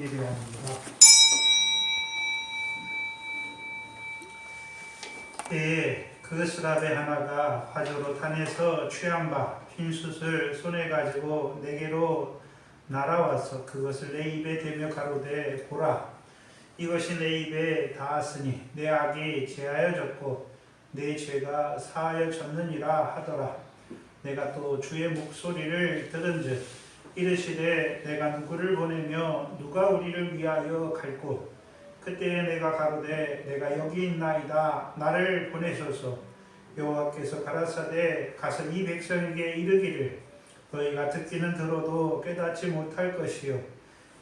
예배합니다. 때에 그 스라베 하나가 화조로 탄에서 취한 바 흰숯을 손에 가지고 내게로 날아와서 그것을 내 입에 대며 가로되 보라, 이것이 내 입에 닿았으니 내 악이 제하여졌고 내 죄가 사하여졌느니라 하더라. 내가 또 주의 목소리를 들은즉 이르시되 내가 누구를 보내며 누가 우리를 위하여 갈꼬. 그때에 내가 가로되 내가 여기 있나이다, 나를 보내소서. 여호와께서 가라사대 가서 이 백성에게 이르기를 너희가 듣기는 들어도 깨닫지 못할 것이요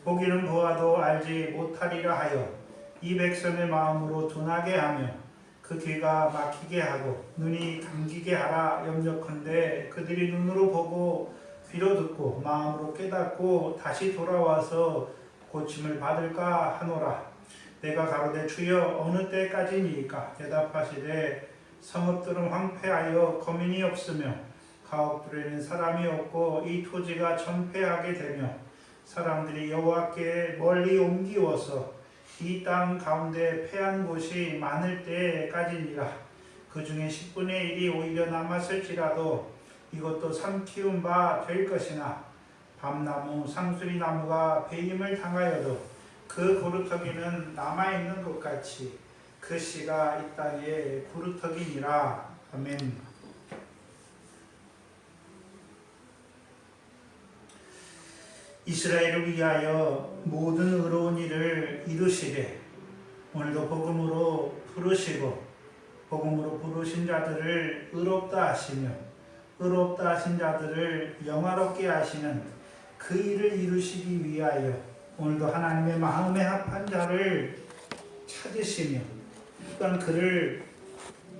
보기는 보아도 알지 못하리라 하여 이 백성의 마음으로 둔하게 하며 그 귀가 막히게 하고 눈이 감기게 하라. 염려컨대 그들이 눈으로 보고 귀로 듣고 마음으로 깨닫고 다시 돌아와서 고침을 받을까 하노라. 내가 가로되 주여 어느 때까지니이까. 대답하시되 성읍들은 황폐하여 거민이 없으며 가옥들에는 사람이 없고 이 토지가 전폐하게 되며 사람들이 여호와께 멀리 옮기워서 이 땅 가운데 패한 곳이 많을 때까지니라. 그 중에 10분의 1이 오히려 남았을지라도 이것도 삼키운 바 될 것이나 밤나무 상수리나무가 배임을 당하여도 그 고루터기는 남아있는 것 같이 그 씨가 이 땅에 고루터기니라. 아멘. 이스라엘을 위하여 모든 의로운 일을 이루시되 오늘도 복음으로 부르시고 복음으로 부르신 자들을 의롭다 하시며 의롭다 하신 자들을 영화롭게 하시는 그 일을 이루시기 위하여 오늘도 하나님의 마음에 합한 자를 찾으시며 또한 그를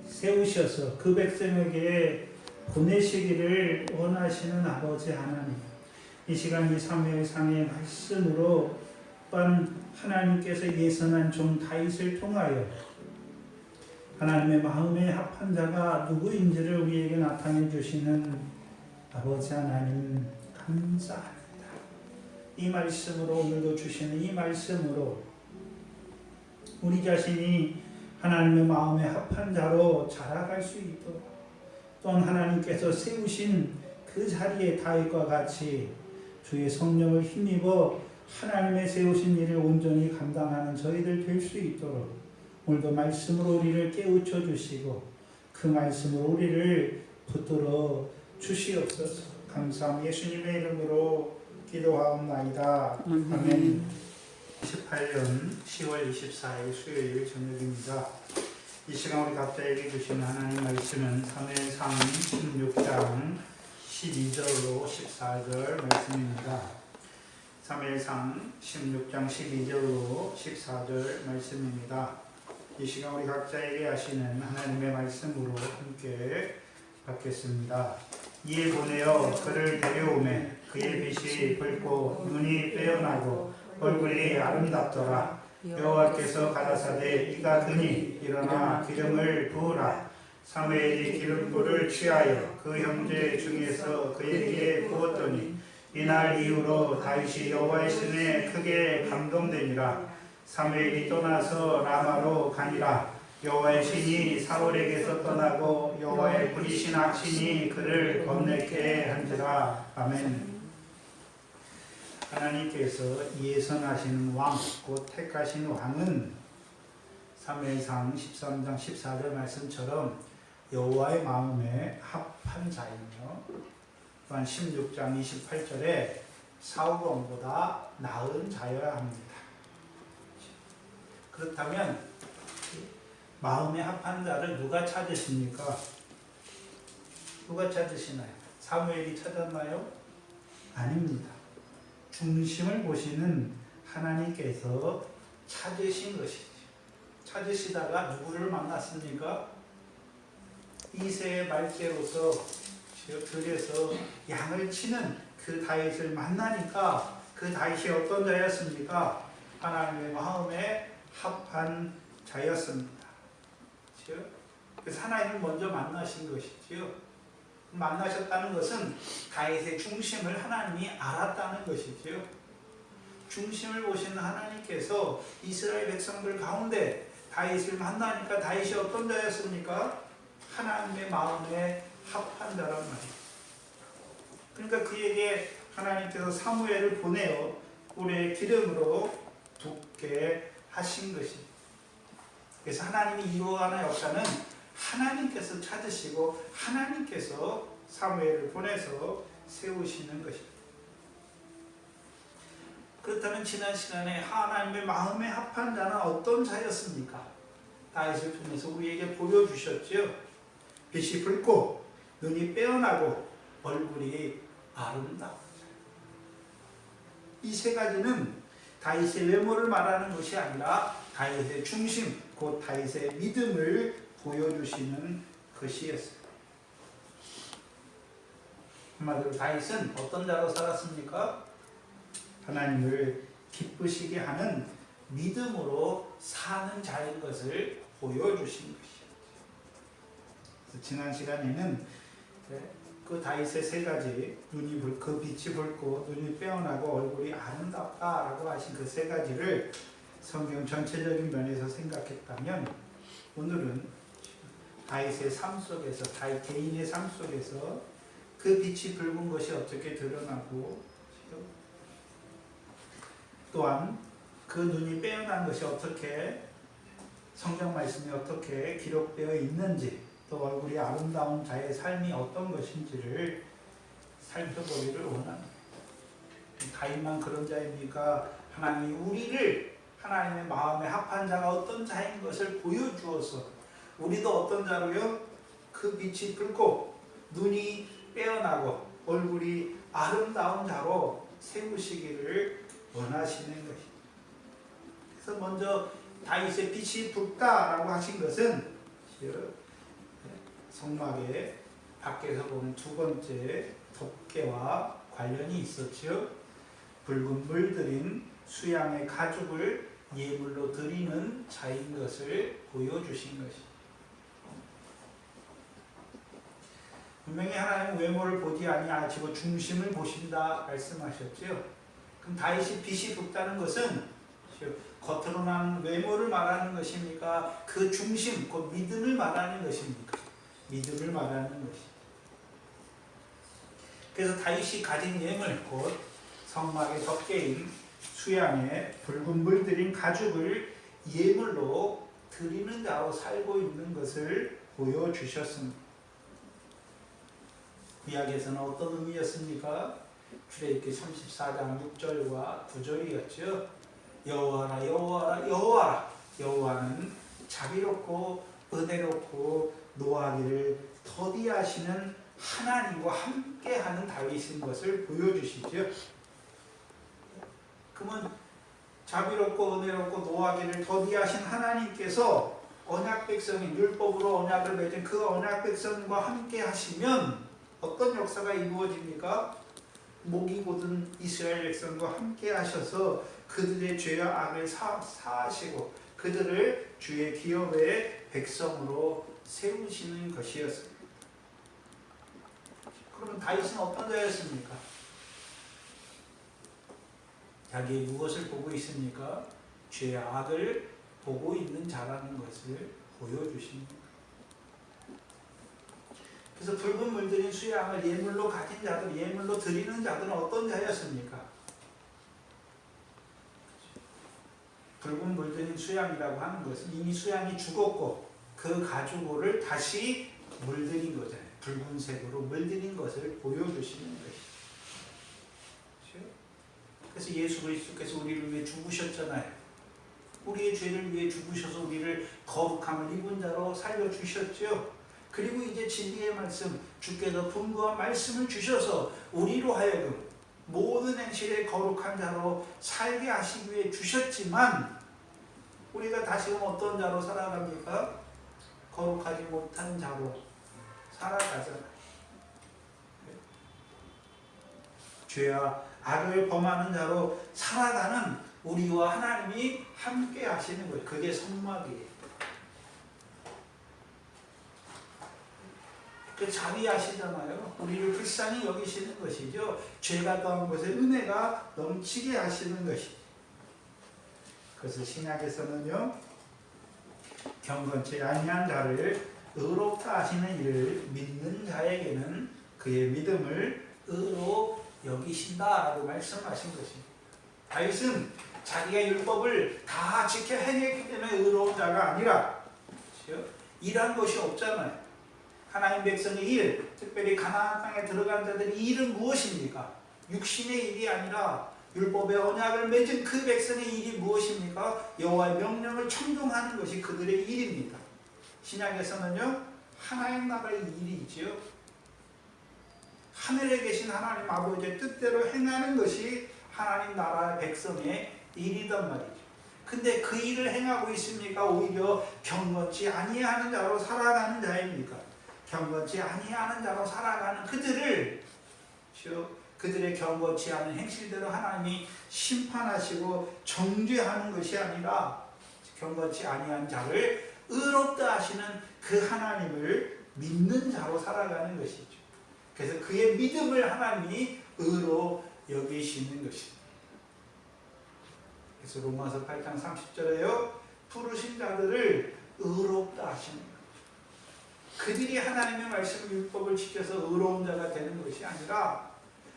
세우셔서 그 백성에게 보내시기를 원하시는 아버지 하나님, 이 시간 이 사무엘상의 말씀으로 또한 하나님께서 예선한 종 다윗을 통하여 하나님의 마음에 합한 자가 누구인지를 우리에게 나타내 주시는 아버지 하나님 감사합니다. 이 말씀으로 오늘도 주시는 이 말씀으로 우리 자신이 하나님의 마음에 합한 자로 자라갈 수 있도록 또한 하나님께서 세우신 그 자리에 다윗과 같이 주의 성령을 힘입어 하나님의 세우신 일을 온전히 감당하는 저희들 될 수 있도록 오늘도 말씀으로 우리를 깨우쳐 주시고 그 말씀으로 우리를 붙들어 주시옵소서. 감사함 예수님의 이름으로 기도하옵나이다. 아멘. 2018년 10월 24일 수요일 저녁입니다. 이 시간 우리 각자에게 주시는 하나님 말씀은 사무엘상 16장 12절로 14절 말씀입니다. 사무엘상 16장 12절로 14절 말씀입니다. 이 시간 우리 각자에게 하시는 하나님의 말씀으로 함께 받겠습니다. 이에 보내어 그를 데려오매 그의 빛이 붉고 눈이 빼어나고 얼굴이 아름답더라. 여호와께서 가라사대 이가 그니 일어나 기름을 부으라. 사무엘이 기름부를 취하여 그 형제 중에서 그에게 부었더니 이날 이후로 다윗이 여호와의 신에 크게 감동되니라. 사무엘이 떠나서 라마로 가니라. 여호와의 신이 사울에게서 떠나고 여호와의 부리신 악신이 그를 겁내게 한지라. 아멘. 하나님께서 예선하신 왕, 곧 택하신 왕은 사무엘상 13장 14절 말씀처럼 여호와의 마음에 합한 자이며 또한 16장 28절에 사울 왕보다 나은 자여야 합니다. 그렇다면 마음에 합한 자를 누가 찾으십니까? 누가 찾으시나요? 사무엘이 찾았나요? 아닙니다. 중심을 보시는 하나님께서 찾으신 것이죠. 찾으시다가 누구를 만났습니까? 이새의 말대로서 들에서 양을 치는 그 다윗을 만나니까 그 다윗이 어떤 자였습니까? 하나님의 마음에 합한 자였습니다. 그래서 하나님을 먼저 만나신 것이지요. 만나셨다는 것은 다윗의 중심을 하나님이 알았다는 것이지요. 중심을 보시는 하나님께서 이스라엘 백성들 가운데 다윗을 만나니까 다윗이 어떤 자였습니까? 하나님의 마음에 합한 자란 말이에요. 그러니까 그에게 하나님께서 사무엘을 보내어 꿀의 기름으로 붓게 하신 것입니다. 그래서 하나님이 이루어가는 역사는 하나님께서 찾으시고 하나님께서 사무엘을 보내서 세우시는 것입니다. 그렇다면 지난 시간에 하나님의 마음에 합한 자는 어떤 자였습니까? 다윗을 통해서 우리에게 보여주셨지요. 빛이 붉고 눈이 빼어나고 얼굴이 아름다운 자. 이 세 가지는 다윗의 외모를 말하는 것이 아니라 다윗의 중심, 곧 다윗의 믿음을 보여주시는 것이었어요. 한마디로 다윗은 어떤 자로 살았습니까? 하나님을 기쁘시게 하는 믿음으로 사는 자인 것을 보여주신 것이었죠. 지난 시간에는 그 다윗의 세 가지, 그 빛이 붉고 눈이 빼어나고 얼굴이 아름답다라고 하신 그 세 가지를 성경 전체적인 면에서 생각했다면, 오늘은 다윗의 삶 속에서, 다윗 개인의 삶 속에서 그 빛이 붉은 것이 어떻게 드러나고, 또한 그 눈이 빼어난 것이 어떻게, 성경 말씀이 어떻게 기록되어 있는지, 또 얼굴이 아름다운 자의 삶이 어떤 것인지를 살펴보기를 원합니다. 다윗만 그런 자입니까? 하나님이 우리를 하나님의 마음에 합한 자가 어떤 자인 것을 보여주어서 우리도 어떤 자로요? 그 빛이 붉고 눈이 빼어나고 얼굴이 아름다운 자로 세우시기를 원하시는 것입니다. 그래서 먼저 다윗의 빛이 붉다라고 하신 것은 성막의 밖에서 보는 두 번째 덮개와 관련이 있었지요. 붉은 물들인 수양의 가죽을 예물로 드리는 자인 것을 보여주신 것입니다. 분명히 하나님은 외모를 보지 아니하시고 중심을 보신다 말씀하셨지요. 그럼 다윗이 빛이 붉다는 것은 겉으로 나는 외모를 말하는 것입니까? 그 중심, 그 믿음을 말하는 것입니까? 믿음을 말하는 것입니다. 그래서 다윗이 가진 예물, 곧 성막의 덮개인 수양에 붉은 물들인 가죽을 예물로 드리는 자로 살고 있는 것을 보여주셨습니다. 구약에서는 어떤 의미였습니까? 출애굽기 34장 6절과 9절이었죠. 여호와라 여호와라 여호와라. 여호와는 자비롭고 은혜롭고 노하기를 더디하시는 하나님과 함께하는 다윗인 것을 보여주시죠. 그러면 자비롭고 은혜롭고 노하기를 더디하신 하나님께서 언약 백성인 율법으로 언약을 맺은 그 언약 백성과 함께 하시면 어떤 역사가 이루어집니까? 목이 곧은 이스라엘 백성과 함께 하셔서 그들의 죄와 악을 사하시고 그들을 주의 기업의 백성으로 세우시는 것이었습니다. 그러면 다윗은 어떤 자였습니까? 자기의 무엇을 보고 있습니까? 죄의 악을 보고 있는 자라는 것을 보여주십니다. 그래서 붉은 물들인 수양을 예물로 가진 자들, 예물로 드리는 자들은 어떤 자였습니까? 붉은 물들인 수양이라고 하는 것은 이미 수양이 죽었고 그 가죽을 다시 물들인 거잖아요. 붉은색으로 물들인 것을 보여주시는 것이죠. 그래서 예수 그리스도께서 우리를 위해 죽으셨잖아요. 우리의 죄를 위해 죽으셔서 우리를 거룩함을 입은 자로 살려주셨죠. 그리고 이제 진리의 말씀, 주께서 분부한 말씀을 주셔서 우리로 하여금 모든 행실에 거룩한 자로 살게 하시기 위해 주셨지만 우리가 다시금 어떤 자로 살아갑니까? 거룩하지 못한 자로 살아가잖아요. 죄와 악을 범하는 자로 살아가는 우리와 하나님이 함께 하시는 거예요. 그게 성막이에요. 자비하시잖아요. 우리를 불쌍히 여기시는 것이죠. 죄가 더한 곳에 은혜가 넘치게 하시는 것이. 그래서 신약에서는요, 경건치 아니한 자를 의롭다 하시는 이를 믿는 자에게는 그의 믿음을 의로 여기신다라고 말씀하신 것입니다. 다윗은 자기가 율법을 다 지켜 행했기 때문에 의로운 자가 아니라, 그렇죠? 일한 것이 없잖아요. 하나님 백성의 일, 특별히 가나안 땅에 들어간 자들의 일은 무엇입니까? 육신의 일이 아니라 율법의 언약을 맺은 그 백성의 일이 무엇입니까? 여호와의 명령을 청종하는 것이 그들의 일입니다. 신약에서는요, 하나님 나라의 일이 있지요. 하늘에 계신 하나님 아버지의 뜻대로 행하는 것이 하나님 나라의 백성의 일이단 말이죠. 근데 그 일을 행하고 있습니까? 오히려 경건치 아니하는 자로 살아가는 자입니까? 경건치 아니하는 자로 살아가는 그들을, 그들의 경건치 않은 행실대로 하나님이 심판하시고 정죄하는 것이 아니라 경건치 아니한 자를 의롭다 하시는 그 하나님을 믿는 자로 살아가는 것이죠. 그래서 그의 믿음을 하나님이 의로 여기시는 것입니다. 그래서 로마서 8장 30절에요. 부르신 자들을 의롭다 하시는 것. 그들이 하나님의 말씀 율법을 지켜서 의로운 자가 되는 것이 아니라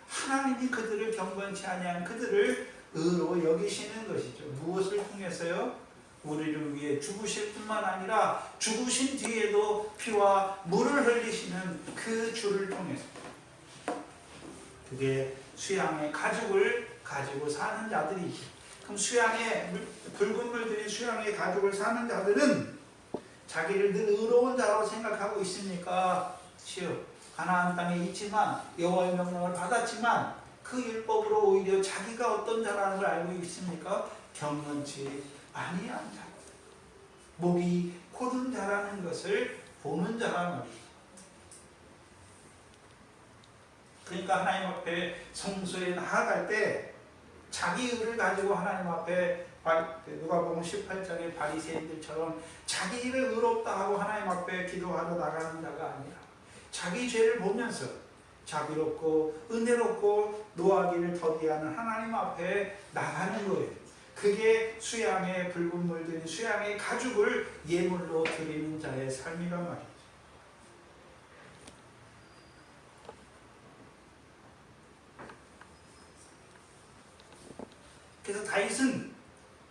하나님이 그들을 경건치 아니한 그들을 의로 여기시는 것이죠. 무엇을 통해서요? 우리를 위해 죽으실 뿐만 아니라 죽으신 뒤에도 피와 물을 흘리시는 그 주를 통해서. 그게 수양의 가죽을 가지고 사는 자들이죠. 그럼 붉은 물들인 수양의 가죽을 사는 자들은 자기를 늘 의로운 자로 생각하고 있습니까? 가나안 땅에 있지만 여호와의 명령을 받았지만 그 율법으로 오히려 자기가 어떤 자라는 걸 알고 있습니까? 경건치 아니한 자, 목이 고든 자라는 것을 보는 자란 말이에요. 그러니까 하나님 앞에 성소에 나아갈 때 자기 의를 가지고 하나님 앞에, 누가복음 18장의 바리새인들처럼 자기 일을 의롭다 하고 하나님 앞에 기도하러 나가는 자가 아니라 자기 죄를 보면서 자비롭고 은혜롭고 노하기를 더디하는 하나님 앞에 나가는 거예요. 그게 수양의 붉은 물들인 수양의 가죽을 예물로 드리는 자의 삶이란 말이에요. 그래서 다윗은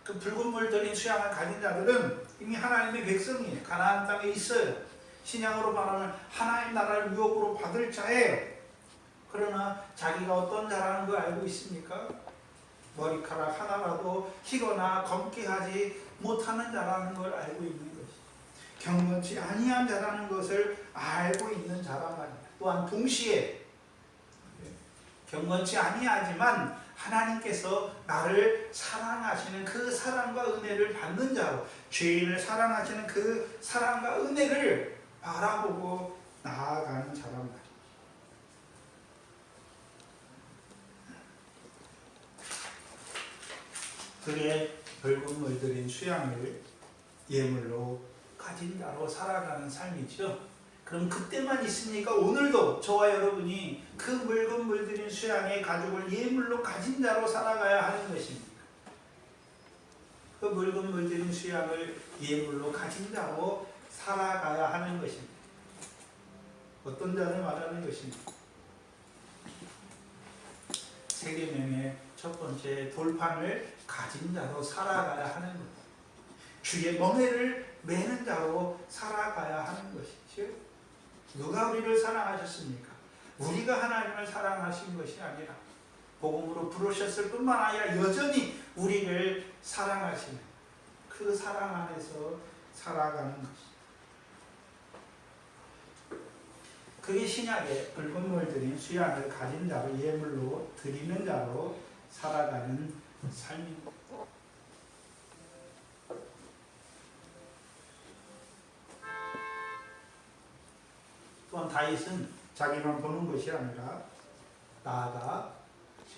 그 붉은 물 들인 수양을 가진 자들은 이미 하나님의 백성이에요. 가나안 땅에 있어요. 신약으로 말하면 하나님 나라를 유업으로 받을 자예요. 그러나 자기가 어떤 자라는 걸 알고 있습니까? 머리카락 하나라도 희거나 검게 하지 못하는 자라는 걸 알고 있는 것이, 경건치 아니한 자라는 것을 알고 있는 자란 말입니다. 또한 동시에 경건치 아니하지만 하나님께서 나를 사랑하시는 그 사랑과 은혜를 받는 자로, 죄인을 사랑하시는 그 사랑과 은혜를 바라보고 나아가는 자란 말이에요. 그의 붉은 물들인 수양을 예물로 가진 자로 살아가는 삶이죠. 그럼 그때만 있습니까? 오늘도 저와 여러분이 그 묽은 물들인 수양의 가죽을 예물로 가진 자로 살아가야 하는 것입니다. 그 묽은 물들인 수양을 예물로 가진 자로 살아가야 하는 것입니다. 어떤 자를 말하는 것입니까? 세계명의 첫 번째 돌판을 가진 자로 살아가야 하는 것. 주의 멍에를 매는 자로 살아가야 하는 것이죠. 누가 우리를 사랑하셨습니까? 우리가 하나님을 사랑하신 것이 아니라 복음으로 부르셨을 뿐만 아니라 여전히 우리를 사랑하시는 그 사랑 안에서 살아가는 것입니다. 그게 신약의 붉은 물들인 수양을 가진 자로 예물로 드리는 자로 살아가는 삶입니다. 또한 다윗은 자기만 보는 것이 아니라 나아가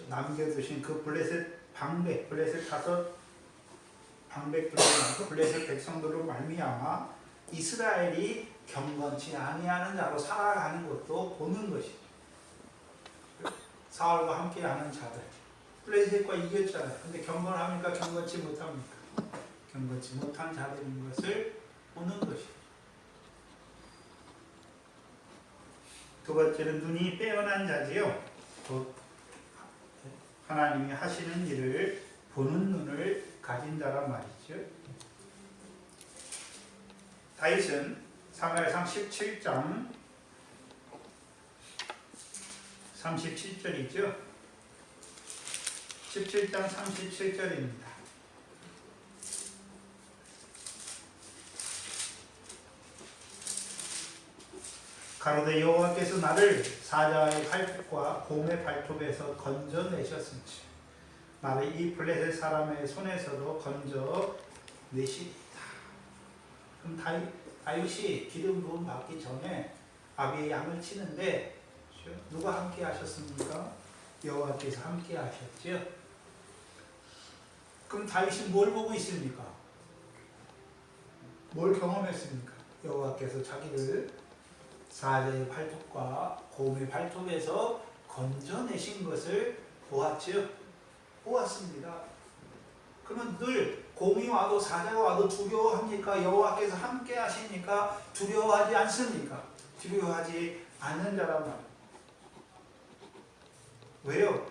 남겨두신 그 블레셋 방백, 블레셋 다섯 방백들로 블레셋 백성들로 말미암아 이스라엘이 경건치 아니하는 자로 살아가는 것도 보는 것이죠. 사울과 함께하는 자들, 블레셋과 이겼잖아요. 근데 경건합니까? 경건치 못합니까? 경건치 못한 자들인 것을 보는 것이죠. 두 번째는 눈이 빼어난 자지요. 곧 하나님이 하시는 일을 보는 눈을 가진 자란 말이죠. 다윗은 사무엘상 17장 37절이죠. 17장 37절입니다. 가로되 여호와께서 나를 사자의 팔과 곰의 발톱에서 건져내셨으니 나를 이 블레셋 사람의 손에서도 건져내시리이다. 그럼 다윗이 기름 부음 받기 전에 아비의 양을 치는데 누가 함께 하셨습니까? 여호와께서 함께 하셨죠. 그럼 다윗이 뭘 보고 있습니까? 뭘 경험했습니까? 여호와께서 자기를 사자의 발톱과 곰의 발톱에서 건져내신 것을 보았죠. 보았습니다. 그러면 늘 곰이 와도 사자가 와도 두려워합니까? 여호와께서 함께 하시니까 두려워하지 않습니까? 두려워하지 않는 자란 말이에요. 왜요?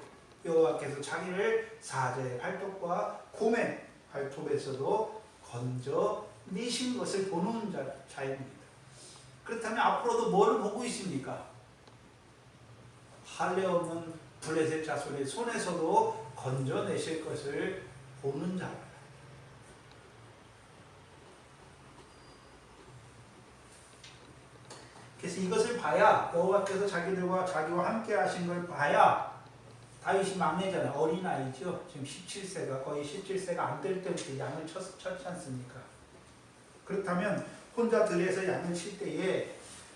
여호와께서 자기를 사자의 발톱과 곰의 발톱에서도 건져내신 것을 보는 자입니다. 그렇다면 앞으로도 뭐를 보고 있습니까? 할례 없는 블레셋 자손의 손에서도 건져내실 것을 보는 자입니다. 그래서 이것을 봐야 여호와께서 자기와 함께 하신 걸 봐야 다윗이 막내잖아요. 어린아이죠. 지금 17세가 거의 17세가 안 될 때부터 양을 쳤지 않습니까? 그렇다면 혼자 들에서 양을 칠 때에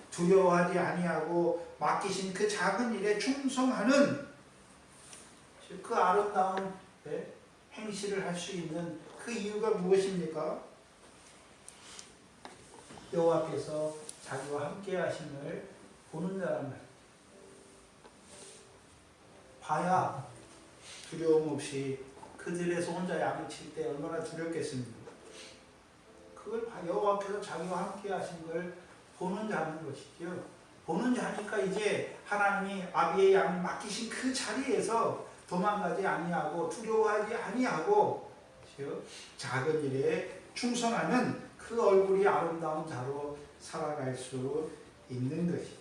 두려워하지 아니하고 맡기신 그 작은 일에 충성하는 그 아름다운 행실을 할 수 있는 그 이유가 무엇입니까? 여호와께서 자기와 함께 하심을 보는 자란 말이에요. 봐야 두려움 없이 그들에서 혼자 양을 칠 때 얼마나 두렵겠습니까? 그걸 여호와께서 자기와 함께 하신 걸 보는 자는 것이죠. 보는 자니까 이제 하나님이 아비의 양을 맡기신 그 자리에서 도망가지 아니하고 두려워하지 아니하고 작은 일에 충성하는 그 얼굴이 아름다운 자로 살아갈 수 있는 것이죠.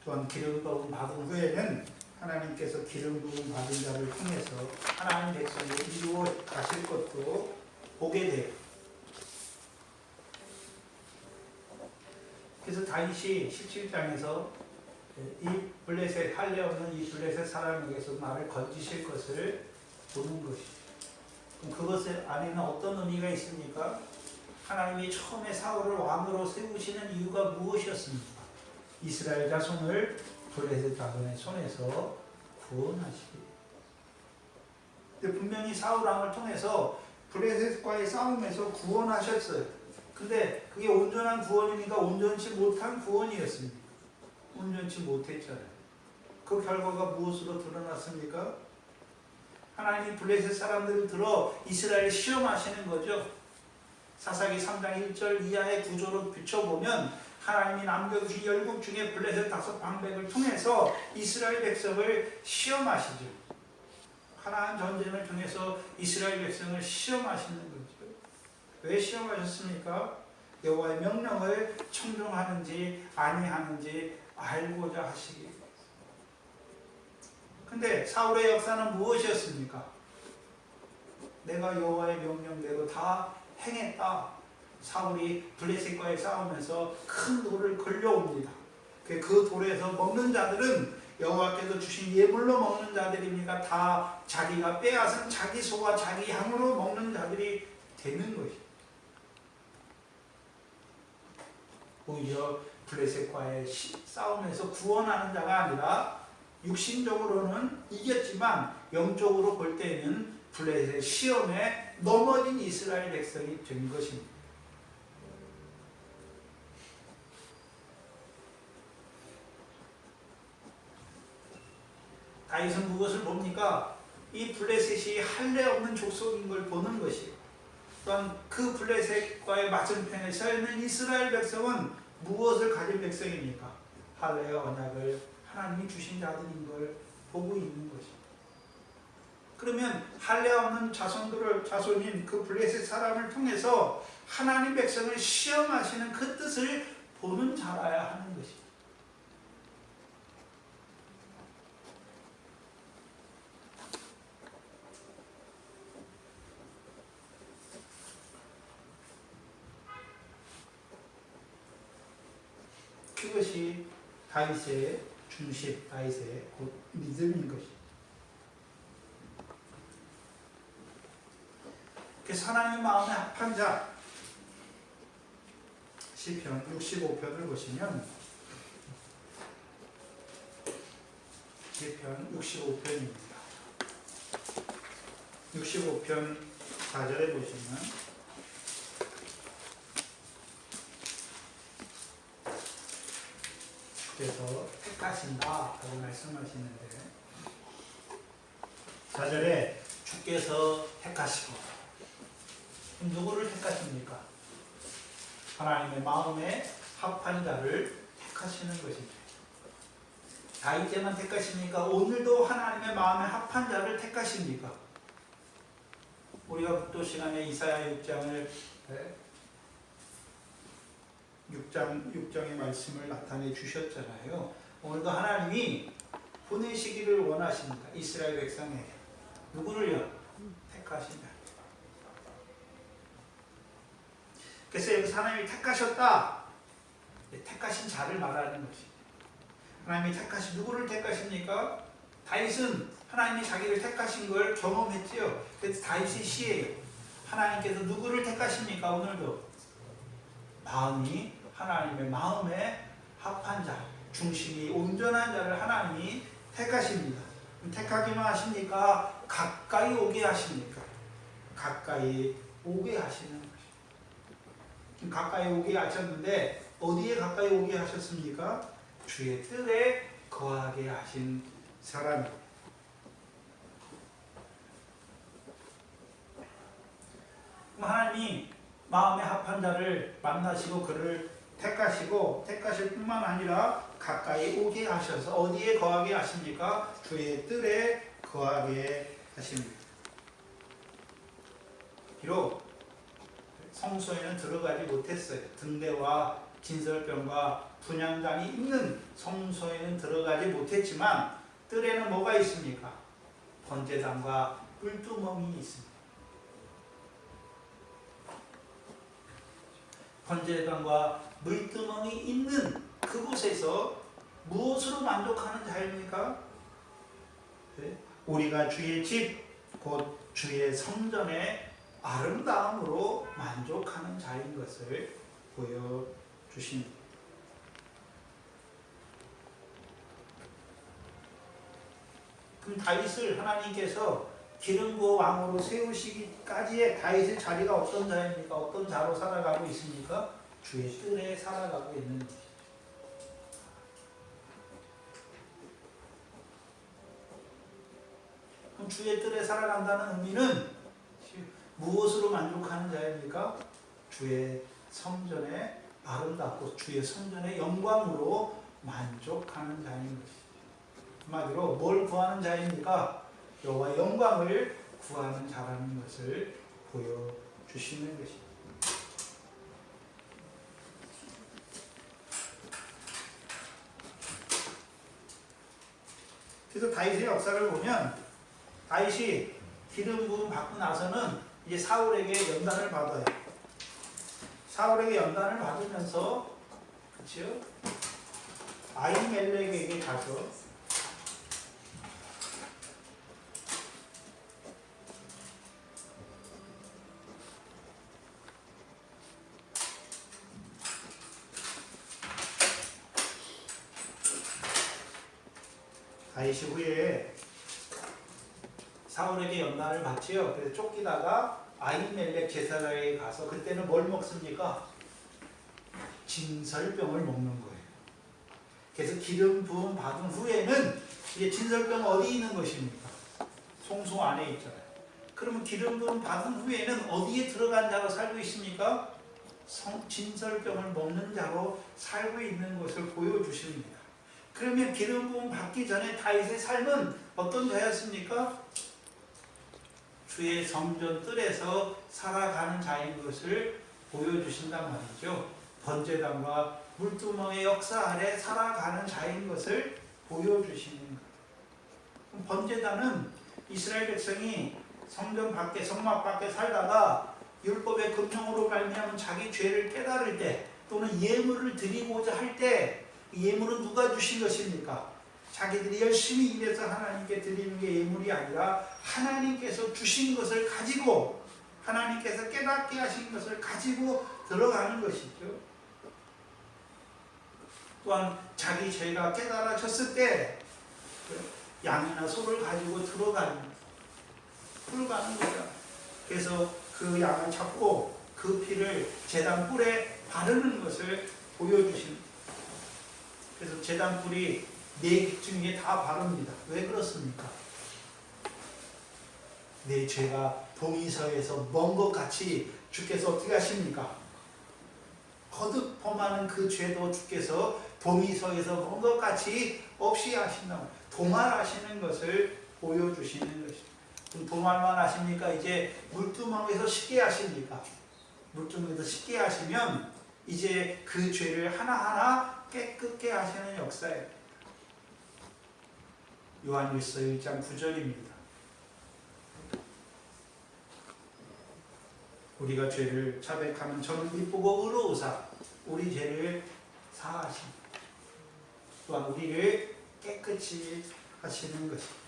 또한 기름 부음 받은 후에는 하나님께서 기름 부음 받은 자를 통해서 하나님 백성을 이루어 가실 것도 보게 돼요. 그래서 다윗이 17장에서 이 블레셋 할례 없는 이 블레셋 사람에게서 나를 건지실 것을 보는 것이죠. 그럼 그것 안에는 어떤 의미가 있습니까? 하나님이 처음에 사울을 왕으로 세우시는 이유가 무엇이었습니까? 이스라엘 자손을 블레셋 자손의 손에서 구원하시기. 분명히 사울 왕을 통해서 블레셋과의 싸움에서 구원하셨어요. 근데 그게 온전한 구원이니까 온전치 못한 구원이었습니다. 온전치 못했잖아요. 그 결과가 무엇으로 드러났습니까? 하나님이 블레셋 사람들을 들어 이스라엘을 시험하시는 거죠. 사사기 3장 1절 이하의 구조로 비춰보면 하나님이 남겨두신 열국 중에 블레셋 5방백을 통해서 이스라엘 백성을 시험하시죠. 하나님 전쟁을 통해서 이스라엘 백성을 시험하시는 거죠. 왜 시험하셨습니까? 여호와의 명령을 청종하는지 아니하는지 알고자 하시기 위해서. 근데 사울의 역사는 무엇이었습니까? 내가 여호와의 명령대로 다 행했다. 사울이 블레셋과의 싸움에서 큰 돌을 걸려옵니다. 그 돌에서 먹는 자들은 여호와께서 주신 예물로 먹는 자들입니까? 다 자기가 빼앗은 자기 소와 자기 양으로 먹는 자들이 되는 것이죠. 오히려 블레셋과의 싸움에서 구원하는 자가 아니라 육신적으로는 이겼지만 영적으로 볼 때는 블레셋 시험에 넘어진 이스라엘 백성이 된 것입니다. 다윗은 무엇을 봅니까? 이 블레셋이 할례 없는 족속인 걸 보는 것이고, 또한 그 블레셋과의 맞은편에 서 있는 이스라엘 백성은 무엇을 가진 백성입니까? 할례의 언약을 하나님이 주신 자들인 걸 보고 있는 것입니다. 그러면 할례 없는 자손인 그 블레셋 사람을 통해서 하나님 백성을 시험하시는 그 뜻을 보는 자라야 하는 것입니다. 그것이 다윗의 중심, 다윗의 곧 믿음인 것입니다. 그래서 하나님의 마음에 합한 자, 시편 65편을 보시면 시편 65편입니다. 65편 4절에 보시면 그래서 택하신다 라고 말씀하시는데 4절에 주께서 택하시고, 누구를 택하십니까? 하나님의 마음에 합한 자를 택하시는 것입니다. 다윗 때만 택하십니까? 오늘도 하나님의 마음에 합한 자를 택하십니까? 우리가 또 시간에 이사야 6장의 말씀을 나타내 주셨잖아요. 오늘도 하나님이 보내시기를 원하십니다. 이스라엘 백성에게. 누구를요? 택하신 자. 그래서 여기서 하나님이 택하셨다. 택하신 자를 말하는 것입니다. 하나님이 누구를 택하십니까? 다윗은 하나님이 자기를 택하신 걸 경험했지요. 그래서 다윗의 시예요. 하나님께서 누구를 택하십니까? 오늘도 마음이 하나님의 마음에 합한 자, 중심이 온전한 자를 하나님이 택하십니다. 택하기만 하십니까? 가까이 오게 하십니까? 가까이 오게 하시는 것입니다. 가까이 오게 하셨는데 어디에 가까이 오게 하셨습니까? 주의 뜰에 거하게 하신 사람입니다. 하나님이 마음에 합한 자를 만나시고 그를 택하실 뿐만 아니라 가까이 오게 하셔서 어디에 거하게 하십니까? 주의 뜰에 거하게 하십니다. 비록 성소에는 들어가지 못했어요. 등대와 진설병과 분향단이 있는 성소에는 들어가지 못했지만 뜰에는 뭐가 있습니까? 번제단과 뿔두멍이 있습니다. 번제단과 물두멍이 있는 그곳에서 무엇으로 만족하는 자입니까? 네? 우리가 주의 집, 곧 주의 성전의 아름다움으로 만족하는 자인 것을 보여주십니다. 그럼 다윗을 하나님께서 기름 부어 왕으로 세우시기까지의 다윗의 자리가 어떤 자입니까? 어떤 자로 살아가고 있습니까? 주의 뜰에 살아가고 있는 것이죠. 그럼 주의 뜰에 살아간다는 의미는 무엇으로 만족하는 자입니까? 주의 성전의 아름답고 주의 성전의 영광으로 만족하는 자인 것이죠. 한마디로 뭘 구하는 자입니까? 여호와의 영광을 구하는 자라는 것을 보여주시는 것입니다. 그래서 다윗의 역사를 보면 다윗이 기름 부음 받고 나서는 이제 사울에게 연단을 받아요. 사울에게 연단을 받으면서 그렇죠? 아히멜렉에게 가서 다윗이 후에 사울에게 연단을 받지요. 그래서 쫓기다가 아히멜렉 제사장에게 가서 그때는 뭘 먹습니까? 진설병을 먹는 거예요. 그래서 기름 부음 받은 후에는 이게 진설병 어디 있는 것입니까? 송수 안에 있잖아요. 그러면 기름 부음 받은 후에는 어디에 들어간 자로 살고 있습니까? 진설병을 먹는 자로 살고 있는 것을 보여주십니다. 그러면 기름 부음 받기 전에 다윗의 삶은 어떤 자였습니까? 주의 성전 뜰에서 살아가는 자인 것을 보여주신단 말이죠. 번제단과 물두멍의 역사 아래 살아가는 자인 것을 보여주시는 것. 번제단은 이스라엘 백성이 성전 밖에, 성막 밖에 살다가 율법의 금령으로 말미암은 자기 죄를 깨달을 때, 또는 예물을 드리고자 할 때, 예물은 누가 주신 것입니까? 자기들이 열심히 일해서 하나님께 드리는 게 예물이 아니라 하나님께서 주신 것을 가지고, 하나님께서 깨닫게 하신 것을 가지고 들어가는 것이죠. 또한 자기 죄가 깨달아졌을 때 양이나 소를 가지고 들어가는 거죠. 그래서 그 양을 잡고 그 피를 제단 뿔에 바르는 것을 보여주십니다. 그래서 제단 뿔이 4개 중에 다 바릅니다. 왜 그렇습니까? 내 죄가 동이서에서 먼 것 같이 주께서 어떻게 하십니까? 거듭 범하는 그 죄도 주께서 동이서에서 먼 것 같이 없이 하신다. 도말하시는 것을 보여주시는 것입니다. 그럼 도말만 하십니까? 이제 물두멍에서 쉽게 하십니까? 물두멍에서 쉽게 하시면 이제 그 죄를 하나하나 깨끗게 하시는 역사예요. 요한일서 1장 9절입니다. 우리가 죄를 자백하면 저는 기쁘고 의로우사 우리 죄를 사하십니다. 또한 우리를 깨끗이 하시는 것입니다.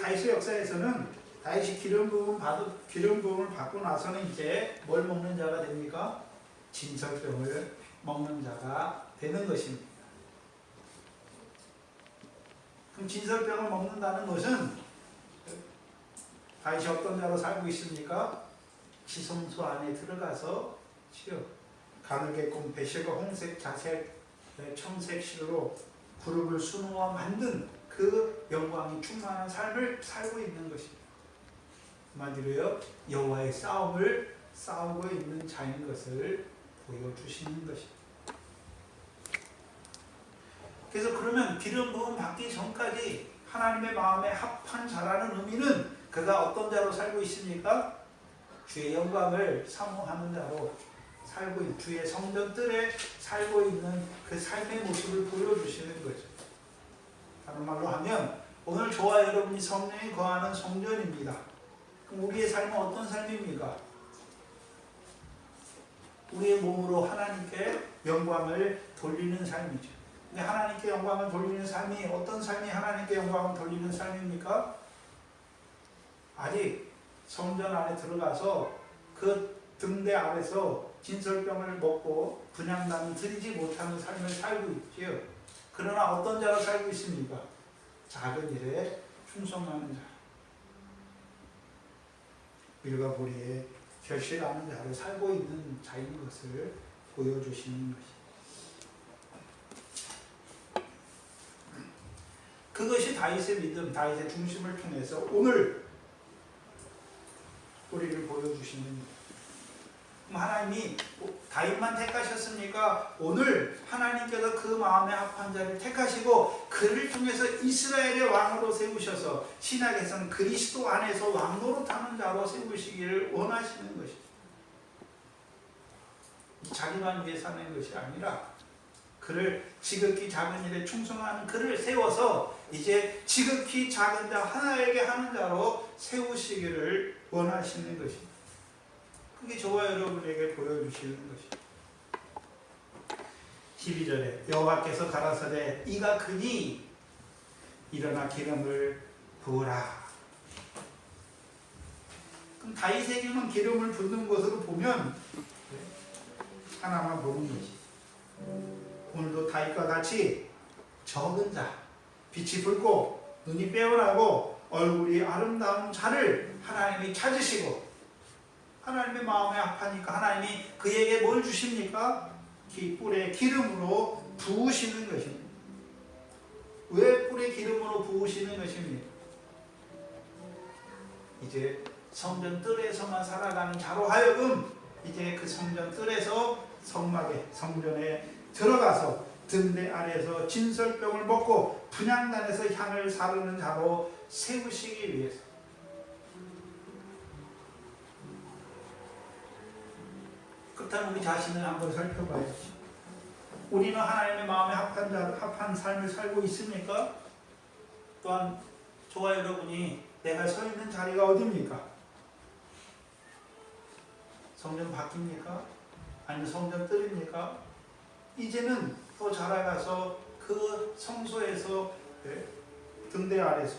다윗의 역사에서는 다윗이 기름 부음을 받고 나서는 이제 뭘 먹는 자가 됩니까? 진설병을 먹는 자가 되는 것입니다. 그럼 진설병을 먹는다는 것은 다윗이 어떤 자로 살고 있습니까? 지성소 안에 들어가서 가늘게 꼰 배실과 홍색 자색 청색 실로 그룹을 수놓아 만든 그 영광이 충만한 삶을 살고 있는 것입니다. 한마디로요, 여호와의 싸움을 싸우고 있는 자인 것을 보여주시는 것입니다. 그래서 그러면 기름 부음 받기 전까지 하나님의 마음에 합한 자라는 의미는 그가 어떤 자로 살고 있습니까? 주의 영광을 사모하는 자로 살고 있는, 주의 성전 뜰에 살고 있는 그 삶의 모습을 보여주시는 거죠. 다른 말로 하면 오늘 저와 여러분이 성령이 거하는 성전입니다. 그럼 우리의 삶은 어떤 삶입니까? 우리의 몸으로 하나님께 영광을 돌리는 삶이죠. 근데 하나님께 영광을 돌리는 삶이 어떤 삶이 하나님께 영광을 돌리는 삶입니까? 아직 성전 안에 들어가서 그 등대 아래서 진설병을 먹고 분향단을 드리지 못하는 삶을 살고 있지요. 그러나 어떤 자로 살고 있습니까? 작은 일에 충성하는 자, 일과 보리에 결실하는 자로 살고 있는 자인 것을 보여주시는 것입니다. 그것이 다윗의 믿음, 다윗의 중심을 통해서 오늘 우리를 보여주시는 거예요. 하나님이 다윗만 택하셨습니까? 오늘 하나님께서 그 마음에 합한 자를 택하시고 그를 통해서 이스라엘의 왕으로 세우셔서 신약에서는 그리스도 안에서 왕노릇하는 자로 세우시기를 원하시는 것입니다. 자기만 위해 사는 것이 아니라 그를 지극히 작은 일에 충성하는 그를 세워서 이제 지극히 작은 자 하나에게 하는 자로 세우시기를 원하시는 것입니다. 그게 저와 여러분에게 보여주시는 것입니다. 12절에 여호와께서 가라사대 이가 크니 일어나 기름을 부으라. 그럼 다윗에게만 기름을 붓는 것으로 보면 하나만 보는 것이 오늘도 다윗과 같이 적은 자, 빛이 붉고 눈이 빼어나고 얼굴이 아름다운 자를 하나님이 찾으시고 하나님의 마음에 합하니까 하나님이 그에게 뭘 주십니까? 뿔에 기름으로 부으시는 것입니다. 왜 뿔에 기름으로 부으시는 것입니까? 이제 성전 뜰에서만 살아가는 자로 하여금 이제 그 성전 뜰에서 성막에 성전에 들어가서 등대 아래에서 진설병을 먹고 분향단에서 향을 사르는 자로 세우시기 위해서. 그렇다면 우리 자신을 한번 살펴봐야지. 우리는 하나님의 마음에 합한 삶을 살고 있습니까? 또한 저와 여러분이 내가 서 있는 자리가 어디입니까? 성전 밖입니까? 아니면 성전 뜰입니까? 이제는 더 자라가서 그 성소에서 등대 아래서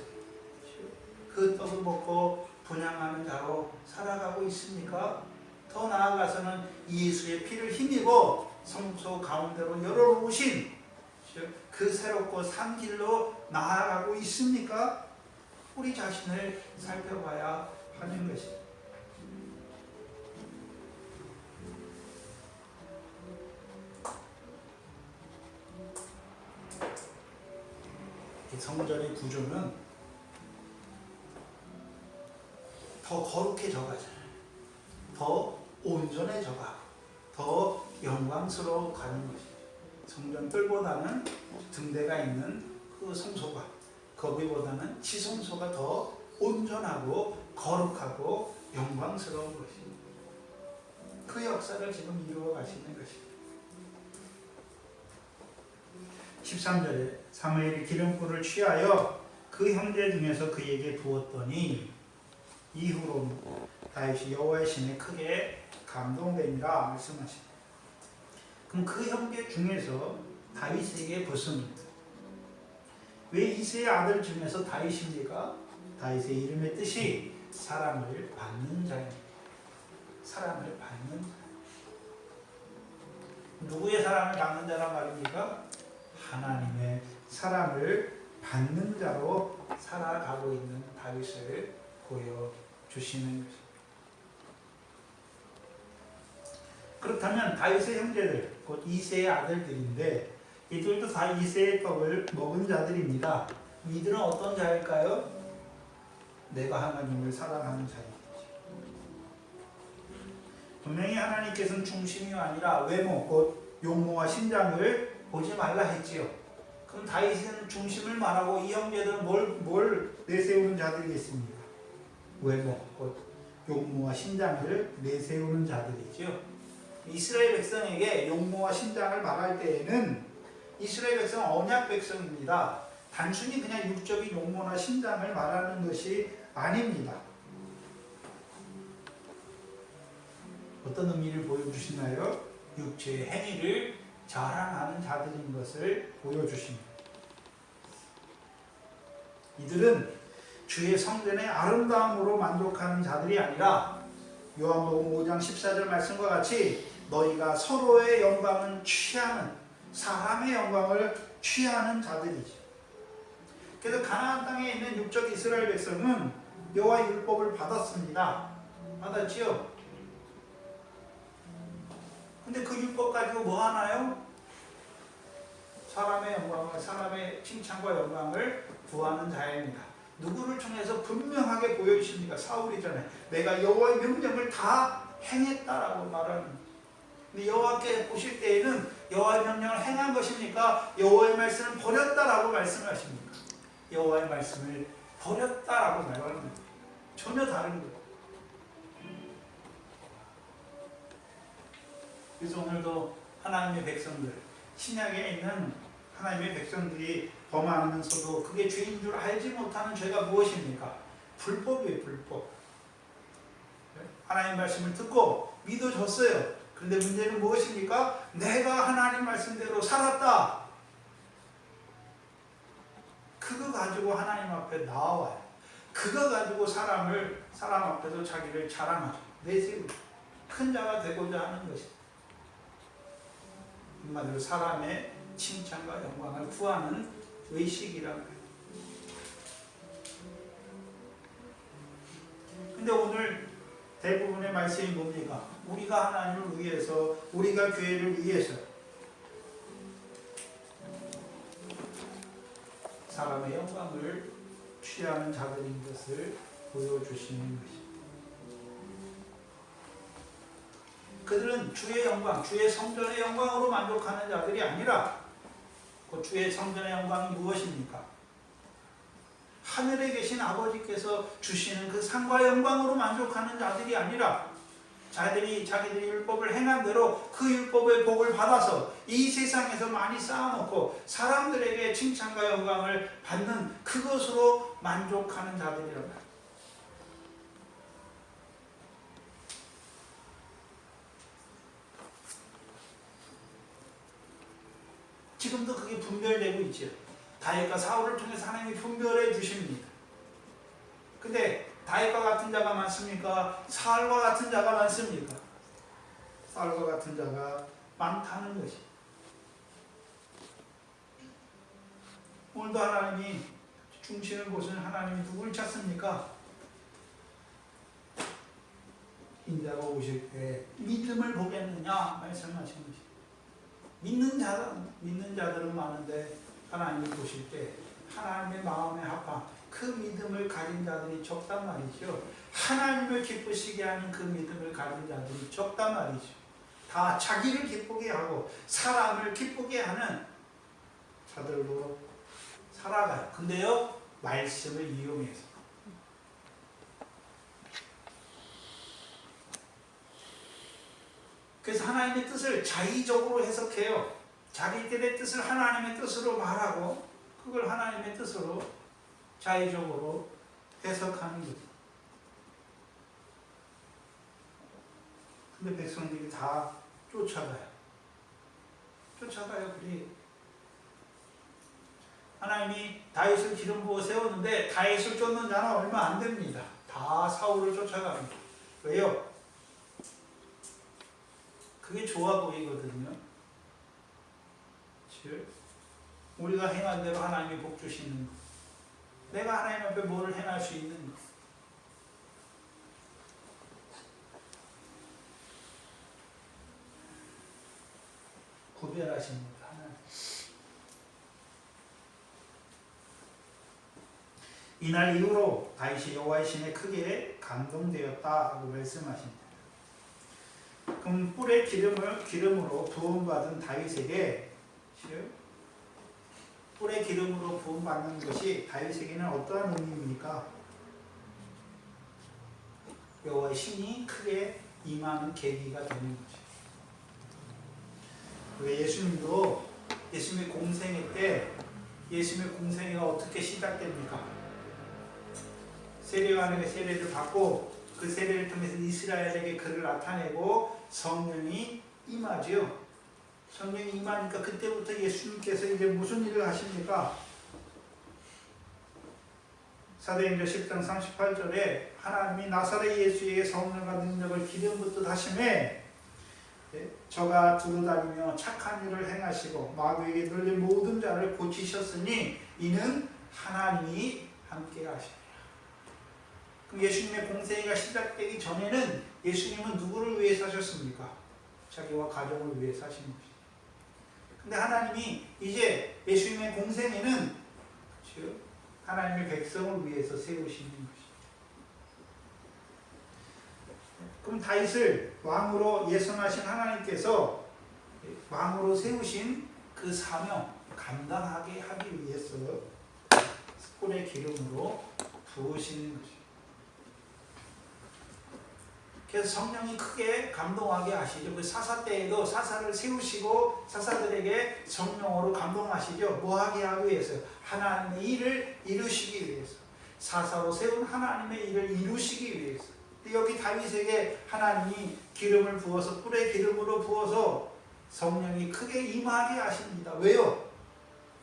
그 떡을 먹고 분향하는 자로 살아가고 있습니까? 더 나아가서는 예수의 피를 힘입어 성소 가운데로 열어놓으신 그 새롭고 산 길로 나아가고 있습니까? 우리 자신을 살펴봐야 하는 것입니다. 성전의 구조는 더 거룩해져 가잖아요. 더 온전해져 가고 더 영광스러워 가는 것이죠. 성전 뜰보다는 등대가 있는 그 성소가, 거기보다는 지성소가 더 온전하고 거룩하고 영광스러운 것입니다. 그 역사를 지금 이루어 가시는 것입니다. 13절에 사무엘이 기름불을 취하여 그 형제 중에서 그에게 부었더니 이후로 다윗이 여호와의 신에 크게 감동되니라 말씀하십니다. 그럼 그 형제 중에서 다윗에게 부습니다. 왜 이새의 아들 중에서 다윗입니까? 다윗의 이름의 뜻이 사람을 받는 자입니다. 사람을 받는 자. 누구의 사람을 받는 자란 말입니까? 하나님의 사람을 받는 자로 살아가고 있는 다윗을 보여주시는 것입니다. 그렇다면 다윗의 형제들, 곧 이새의 아들들인데 이들도 다 이새의 떡을 먹은 자들입니다. 이들은 어떤 자일까요? 내가 하나님을 사랑하는 자입니다. 분명히 하나님께서는 중심이 아니라 외모, 곧 용모와 신장을 보지 말라 했지요. 그럼 다윗은 중심을 말하고 이 형제들은 뭘 내세우는 자들이겠습니까? 외모, 곧 용모와 신장을 내세우는 자들이지요. 이스라엘 백성에게 용모와 신장을 말할 때에는 이스라엘 백성은 언약 백성입니다. 단순히 그냥 육적인 용모나 신장을 말하는 것이 아닙니다. 어떤 의미를 보여주시나요? 육체의 행위를 자랑하는 자들인 것을 보여주십니다. 이들은 주의 성전의 아름다움으로 만족하는 자들이 아니라 요한복음 5장 14절 말씀과 같이 너희가 서로의 영광을 취하는, 사람의 영광을 취하는 자들이죠. 그래서 가나안 땅에 있는 육적 이스라엘 백성은 여호와의 율법을 받았습니다. 받았지요? 근데 그 율법 가지고 뭐 하나요? 사람의 영광을, 사람의 칭찬과 영광을 구하는 자입니다. 누구를 통해서 분명하게 보여주십니까? 사울이잖아요. 내가 여호와의 명령을 다 행했다라고 말하는. 근데 여호와께 보실 때에는 여호와의 명령을 행한 것입니까? 여호와의 말씀을 버렸다라고 말씀하십니까? 여호와의 말씀을 버렸다라고 말하는 거예요. 전혀 다른 거예요. 그래서 오늘도 하나님의 백성들, 신약에 있는 하나님의 백성들이 범하면서도 그게 죄인 줄 알지 못하는 죄가 무엇입니까? 불법이에요, 불법. 하나님 말씀을 듣고 믿어줬어요. 그런데 문제는 무엇입니까? 내가 하나님 말씀대로 살았다. 그거 가지고 하나님 앞에 나와요. 그거 가지고 사람 앞에서 자기를 자랑하죠. 내세우고 큰 자가 되고자 하는 것입니다. 한마디로 사람의 칭찬과 영광을 구하는 의식이라고 해요. 근데 오늘 대부분의 말씀이 뭡니까? 우리가 하나님을 위해서, 우리가 교회를 위해서, 사람의 영광을 취하는 자들인 것을 보여주시는 것입니다. 그들은 주의 영광, 주의 성전의 영광으로 만족하는 자들이 아니라 그 주의 성전의 영광이 무엇입니까? 하늘에 계신 아버지께서 주시는 그 상과 영광으로 만족하는 자들이 아니라 자기들이 율법을 행한 대로 그 율법의 복을 받아서 이 세상에서 많이 쌓아놓고 사람들에게 칭찬과 영광을 받는 그것으로 만족하는 자들이란 말이에요. 지금도 그게 분별되고 있죠. 다윗과 사울을 통해서 하나님이 분별해 주십니다. 근데 다윗과 같은 자가 많습니까? 사울과 같은 자가 많습니까? 사울과 같은 자가 많다는 것이. 오늘도 하나님이 중심을 보시는 하나님이 누구를 찾습니까? 인자가 오실 때 믿음을 보겠느냐 말씀하신 것이. 믿는 자들은 많은데 하나님이 보실 때 하나님의 마음에 합한 그 믿음을 가진 자들이 적단 말이죠. 하나님을 기쁘시게 하는 그 믿음을 가진 자들이 적단 말이죠. 다 자기를 기쁘게 하고 사람을 기쁘게 하는 자들로 살아가요. 근데요, 말씀을 이용해서. 그래서 하나님의 뜻을 자의적으로 해석해요. 자기들의 뜻을 하나님의 뜻으로 말하고 그걸 하나님의 뜻으로 자의적으로 해석하는 거죠. 근데 백성들이 다 쫓아가요. 그리 하나님이 다윗을 기름 부어 세웠는데 다윗을 쫓는 자는 얼마 안 됩니다. 다 사울을 쫓아갑니다. 왜요? 그게 좋아 보이거든요. 즉, 우리가 행한 대로 하나님이 복 주시는 것. 내가 하나님 앞에 뭐를 행할 수 있는 것. 구별하십니다. 하나님. 이날 이후로 다윗이 여호와의 신에 크게 감동되었다고 말씀하십니다. 그럼 뿔에 기름으로 부음받은 다윗에게 뿔에 기름으로 부음받는 것이 다윗에게는 어떠한 의미입니까? 여호와의 신이 크게 임하는 계기가 되는 거죠. 왜 예수님도 예수님의 공생애 때 예수님의 공생애가 어떻게 시작됩니까? 세례요한에게 세례를 받고 그 세례를 통해서 이스라엘에게 그를 나타내고 성령이 임하죠. 성령이 임하니까 그때부터 예수님께서 이제 무슨 일을 하십니까? 사도행전 10장 38절에 하나님이 나사렛 예수에게 성령과 능력을 기름 붓듯 하심에 저가 두루다니며 착한 일을 행하시고 마귀에게 눌린 모든 자를 고치셨으니 이는 하나님이 함께 하시니라. 그럼 예수님의 공생애가 시작되기 전에는 예수님은 누구를 위해 사셨습니까? 자기와 가정을 위해 사신 것이죠. 근데 하나님이 이제 예수님의 공생애는 하나님의 백성을 위해서 세우시는 것이죠. 그럼 다윗을 왕으로 예선하신 하나님께서 왕으로 세우신 그 사명 감당하게 하기 위해서 뿔의 기름으로 부으시는 것이죠. 그래서 성령이 크게 감동하게 하시죠. 그 사사 때에도 사사를 세우시고 사사들에게 성령으로 감동하시죠. 뭐하게 하기 위해서요? 하나님의 일을 이루시기 위해서. 사사로 세운 하나님의 일을 이루시기 위해서. 여기 다윗에게 하나님이 기름을 부어서 뿔에 기름으로 부어서 성령이 크게 임하게 하십니다. 왜요?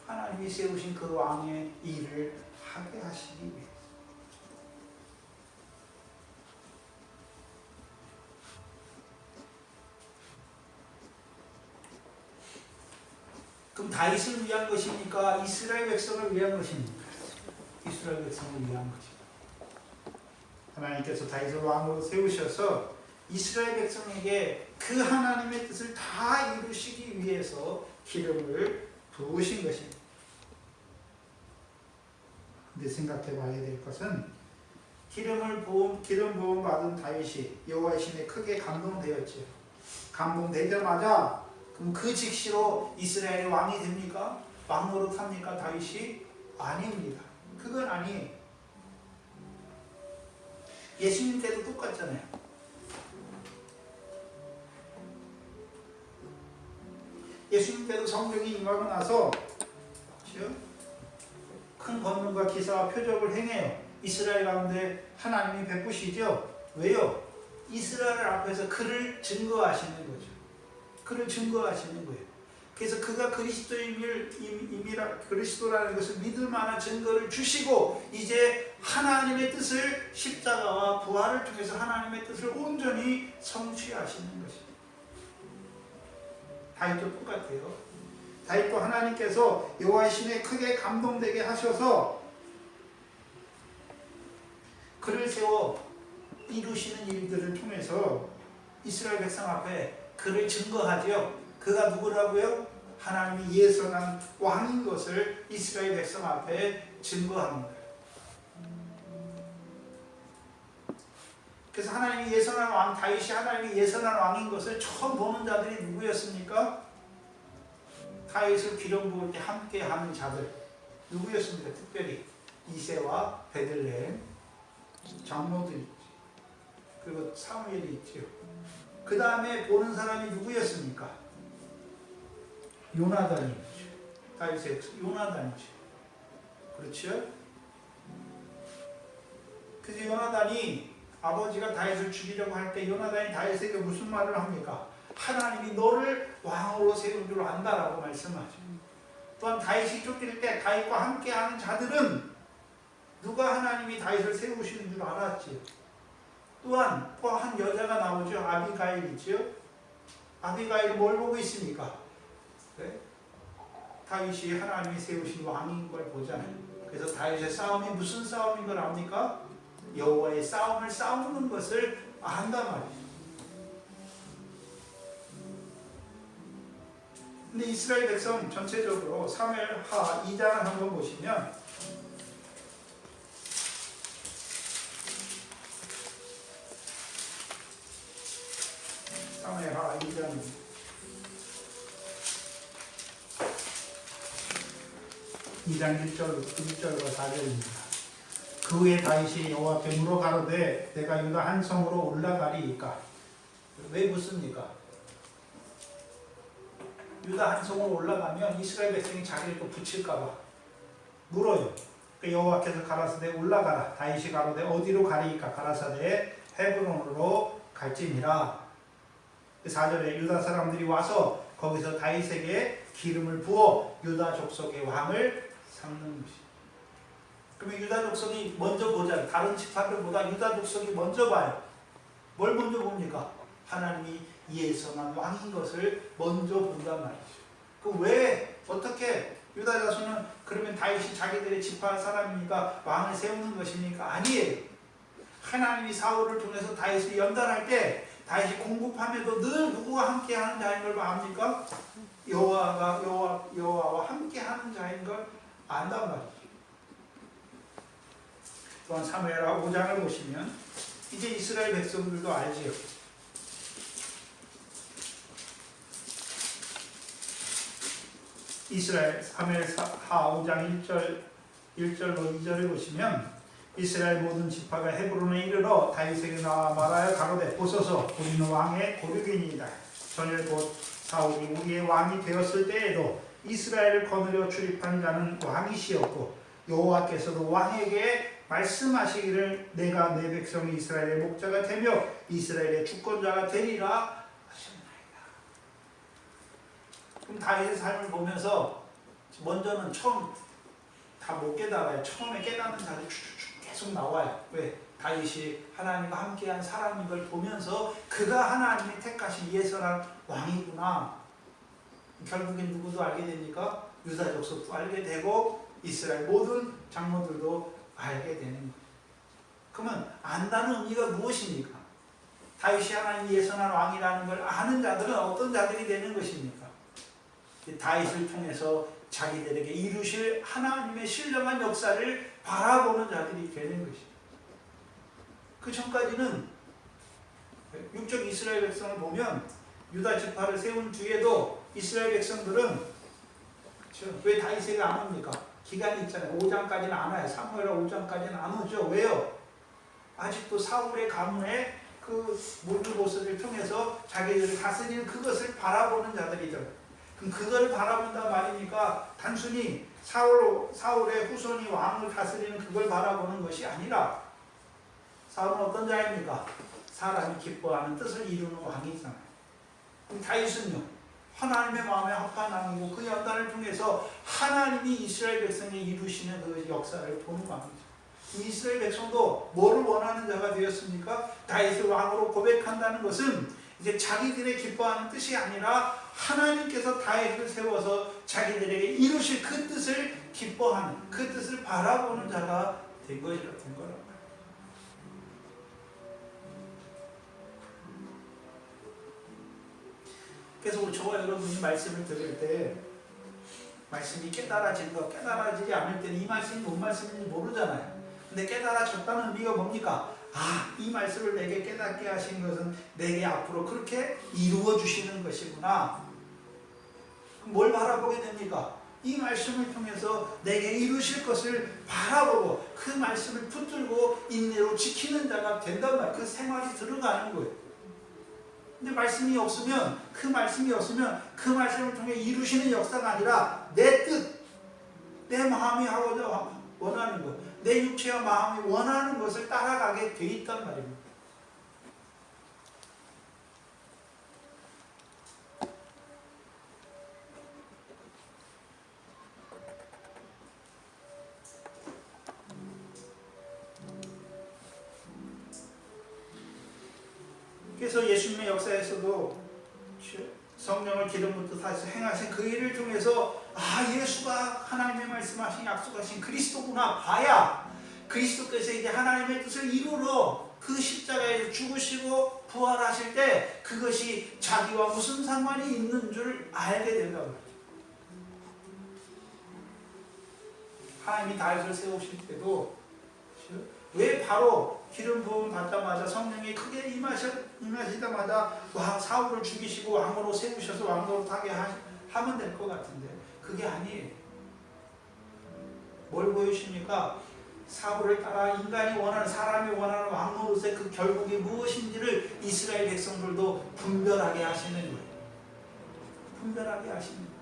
하나님이 세우신 그 왕의 일을 하게 하시기 위해서. 그럼 다윗을 위한 것입니까? 이스라엘 백성을 위한 것입니까? 이스라엘 백성을 위한 것입니다. 하나님께서 다윗을 왕으로 세우셔서 이스라엘 백성에게 그 하나님의 뜻을 다 이루시기 위해서 기름을 부으신 것입니다. 근데 생각해 봐야 될 것은 기름 부음 받은 다윗이 여호와의 신에 크게 감동되었지요. 감동되자마자 그럼 그 즉시로 이스라엘의 왕이 됩니까? 왕 노릇합니까? 다윗이? 아닙니다. 그건 아니에요. 예수님 때도 똑같잖아요. 예수님 때도 성령이 임하고 나서 큰 권능과 기사와 표적을 행해요. 이스라엘 가운데 하나님이 베푸시죠. 왜요? 이스라엘 앞에서 그를 증거하시는 거죠. 그를 증거하시는 거예요. 그래서 그가 그리스도라는 것을 믿을 만한 증거를 주시고 이제 하나님의 뜻을 십자가와 부활을 통해서 하나님의 뜻을 온전히 성취하시는 것입니다. 다윗도 똑같아요. 다윗도 하나님께서 여호와의 신에 크게 감동되게 하셔서 그를 세워 이루시는 일들을 통해서 이스라엘 백성 앞에 그를 증거하지요. 그가 누구라고요? 하나님이 예선한 왕인 것을 이스라엘 백성 앞에 증거합니다. 그래서 하나님이 예선한 왕, 다윗이 하나님이 예선한 왕인 것을 처음 보는 자들이 누구였습니까? 다윗을 기름 부을 때 함께하는 자들 누구였습니까? 특별히 이새와 베들레헴 장로들이 있죠. 그리고 사무엘이 있죠. 그 다음에 보는 사람이 누구였습니까? 요나단이죠. 다윗의 요나단이죠. 그렇죠? 그래서 요나단이 아버지가 다윗을 죽이려고 할 때 요나단이 다윗에게 무슨 말을 합니까? 하나님이 너를 왕으로 세운 줄 안다라고 말씀하죠. 또한 다윗이 쫓길 때 다윗과 함께하는 자들은 누가 하나님이 다윗을 세우시는 줄 알았지요. 또한 또 한 여자가 나오죠. 아비가일이지요. 아비가일은 뭘 보고 있습니까? 네? 다윗이 하나님이 세우신 왕인 걸 보잖아요. 그래서 다윗의 싸움이 무슨 싸움인 걸 압니까? 여호와의 싸움을 싸우는 것을 안단 말이죠. 근데 이스라엘 백성 전체적으로 사무엘하 2장을 한번 보시면 사무엘하 2장입니다. 2장 1절과 4절입니다. 그 후에 다윗이 여호와께 물어 가로되 내가 유다 한 성으로 올라가리이까. 왜 묻습니까? 유다 한 성으로 올라가면 이스라엘 백성이 자기를 또 붙일까봐 물어요. 여호와께서 가라사대 올라가라. 다윗이 가로되 어디로 가리이까. 가라사대 헤브론으로 갈지니라. 4절에 유다 사람들이 와서 거기서 다윗에게 기름을 부어 유다 족속의 왕을 삼는 것입니다. 그러면 유다 족속이 먼저 보자. 다른 지파들보다 유다 족속이 먼저 봐요. 뭘 먼저 봅니까? 하나님이 예선한 왕인 것을 먼저 본단 말이죠. 그 왜 어떻게 유다 자손은 그러면 다윗이 자기들의 지파 사람이니까 왕을 세우는 것입니까? 아니에요. 하나님이 사울을 통해서 다윗을 연단할 때 다윗이 공급함에도 늘 누구와 함께하는 자인 걸 압니까? 여호와와 함께하는 자인 걸 안단 말이죠. 또한 사무엘하 5장을 보시면 이제 이스라엘 백성들도 알지요. 이스라엘 사무엘하 5장 1절로 2절을 보시면 이스라엘 모든 지파가 헤브론에 이르러 다윗에게 나와 말하여 가로되 보소서 우리는 왕의 고륙이니이다. 전에 곧 사울이 우리의 왕이 되었을 때에도 이스라엘을 거느려 출입한 자는 왕이시었고 여호와께서도 왕에게 말씀하시기를 내가 내 백성이 이스라엘의 목자가 되며 이스라엘의 주권자가 되리라 하셨나이다. 그럼 다윗의 삶을 보면서 먼저는 처음 다 못 깨달아요. 처음에 깨닫는 자들이 계속 나와요. 왜? 다윗이 하나님과 함께한 사람인 걸 보면서 그가 하나님이 택하신 예선한 왕이구나. 결국엔 누구도 알게 됩니까? 유다 족속도 알게 되고 이스라엘 모든 장로들도 알게 되는 거예요. 그러면 안다는 의미가 무엇입니까? 다윗이 하나님 예선한 왕이라는 걸 아는 자들은 어떤 자들이 되는 것입니까? 다윗을 통해서 자기들에게 이루실 하나님의 신령한 역사를 바라보는 자들이 되는 것입니다. 그 전까지는 육적 이스라엘 백성을 보면 유다 지파를 세운 뒤에도 이스라엘 백성들은 왜 다윗에게 안 옵니까? 기간이 있잖아요. 5장까지는 안 와요. 사무엘하 5장까지는 안 오죠. 왜요? 아직도 사울의 가문에 그 몰드보스를 통해서 자기들을 다스리는 그것을 바라보는 자들이죠. 그럼 그걸 바라본다 말이니까 단순히 사울의 후손이 왕을 다스리는 그걸 바라보는 것이 아니라 사울은 어떤 자입니까? 사람이 기뻐하는 뜻을 이루는 왕이잖아요. 그럼 다윗은요? 하나님의 마음에 합한 왕이고 그 연단을 통해서 하나님이 이스라엘 백성에 이루시는 그 역사를 보는 왕이죠. 이스라엘 백성도 뭐를 원하는 자가 되었습니까? 다윗을 왕으로 고백한다는 것은 이제 자기들의 기뻐하는 뜻이 아니라 하나님께서 다윗을 세워서 자기들에게 이루실 그 뜻을 기뻐하는, 그 뜻을 바라보는 자가 된 거라고. 그래서 저와 여러분이 말씀을 들을 때 말씀이 깨달아지고 깨달아지지 않을 때는 이 말씀이 뭔 말씀인지 모르잖아요. 근데 깨달아졌다는 의미가 뭡니까? 아, 이 말씀을 내게 깨닫게 하신 것은 내게 앞으로 그렇게 이루어 주시는 것이구나. 뭘 바라보게 됩니까? 이 말씀을 통해서 내게 이루실 것을 바라보고 그 말씀을 붙들고 인내로 지키는 자가 된단 말이에요. 그 생활이 들어가는 거예요. 근데 말씀이 없으면 그 말씀을 통해 이루시는 역사가 아니라 내 뜻, 내 마음이 하고자 원하는 것, 내 육체와 마음이 원하는 것을 따라가게 돼 있단 말입니다. 그래서 예수님의 역사에서도 성령을 기름 붓듯 행하신 그 일을 통해서 아, 예수가 하나님의 말씀하신 약속하신 그리스도구나 봐야 그리스도께서 이제 하나님의 뜻을 이루러 그 십자가에서 죽으시고 부활하실 때 그것이 자기와 무슨 상관이 있는 줄 알게 된다고. 하나님이 다윗을 세우실 때도 왜 바로 기름 부음 받자마자 성령이 크게 임하시자마자 사울을 죽이시고 왕으로 세우셔서 왕으로 타게 하면 될 것 같은데 그게 아니에요. 뭘 보여주십니까? 사울을 따라 인간이 원하는, 사람이 원하는 왕 노릇의 그 결국이 무엇인지를 이스라엘 백성들도 분별하게 하시는 거예요. 분별하게 하시는 거예요.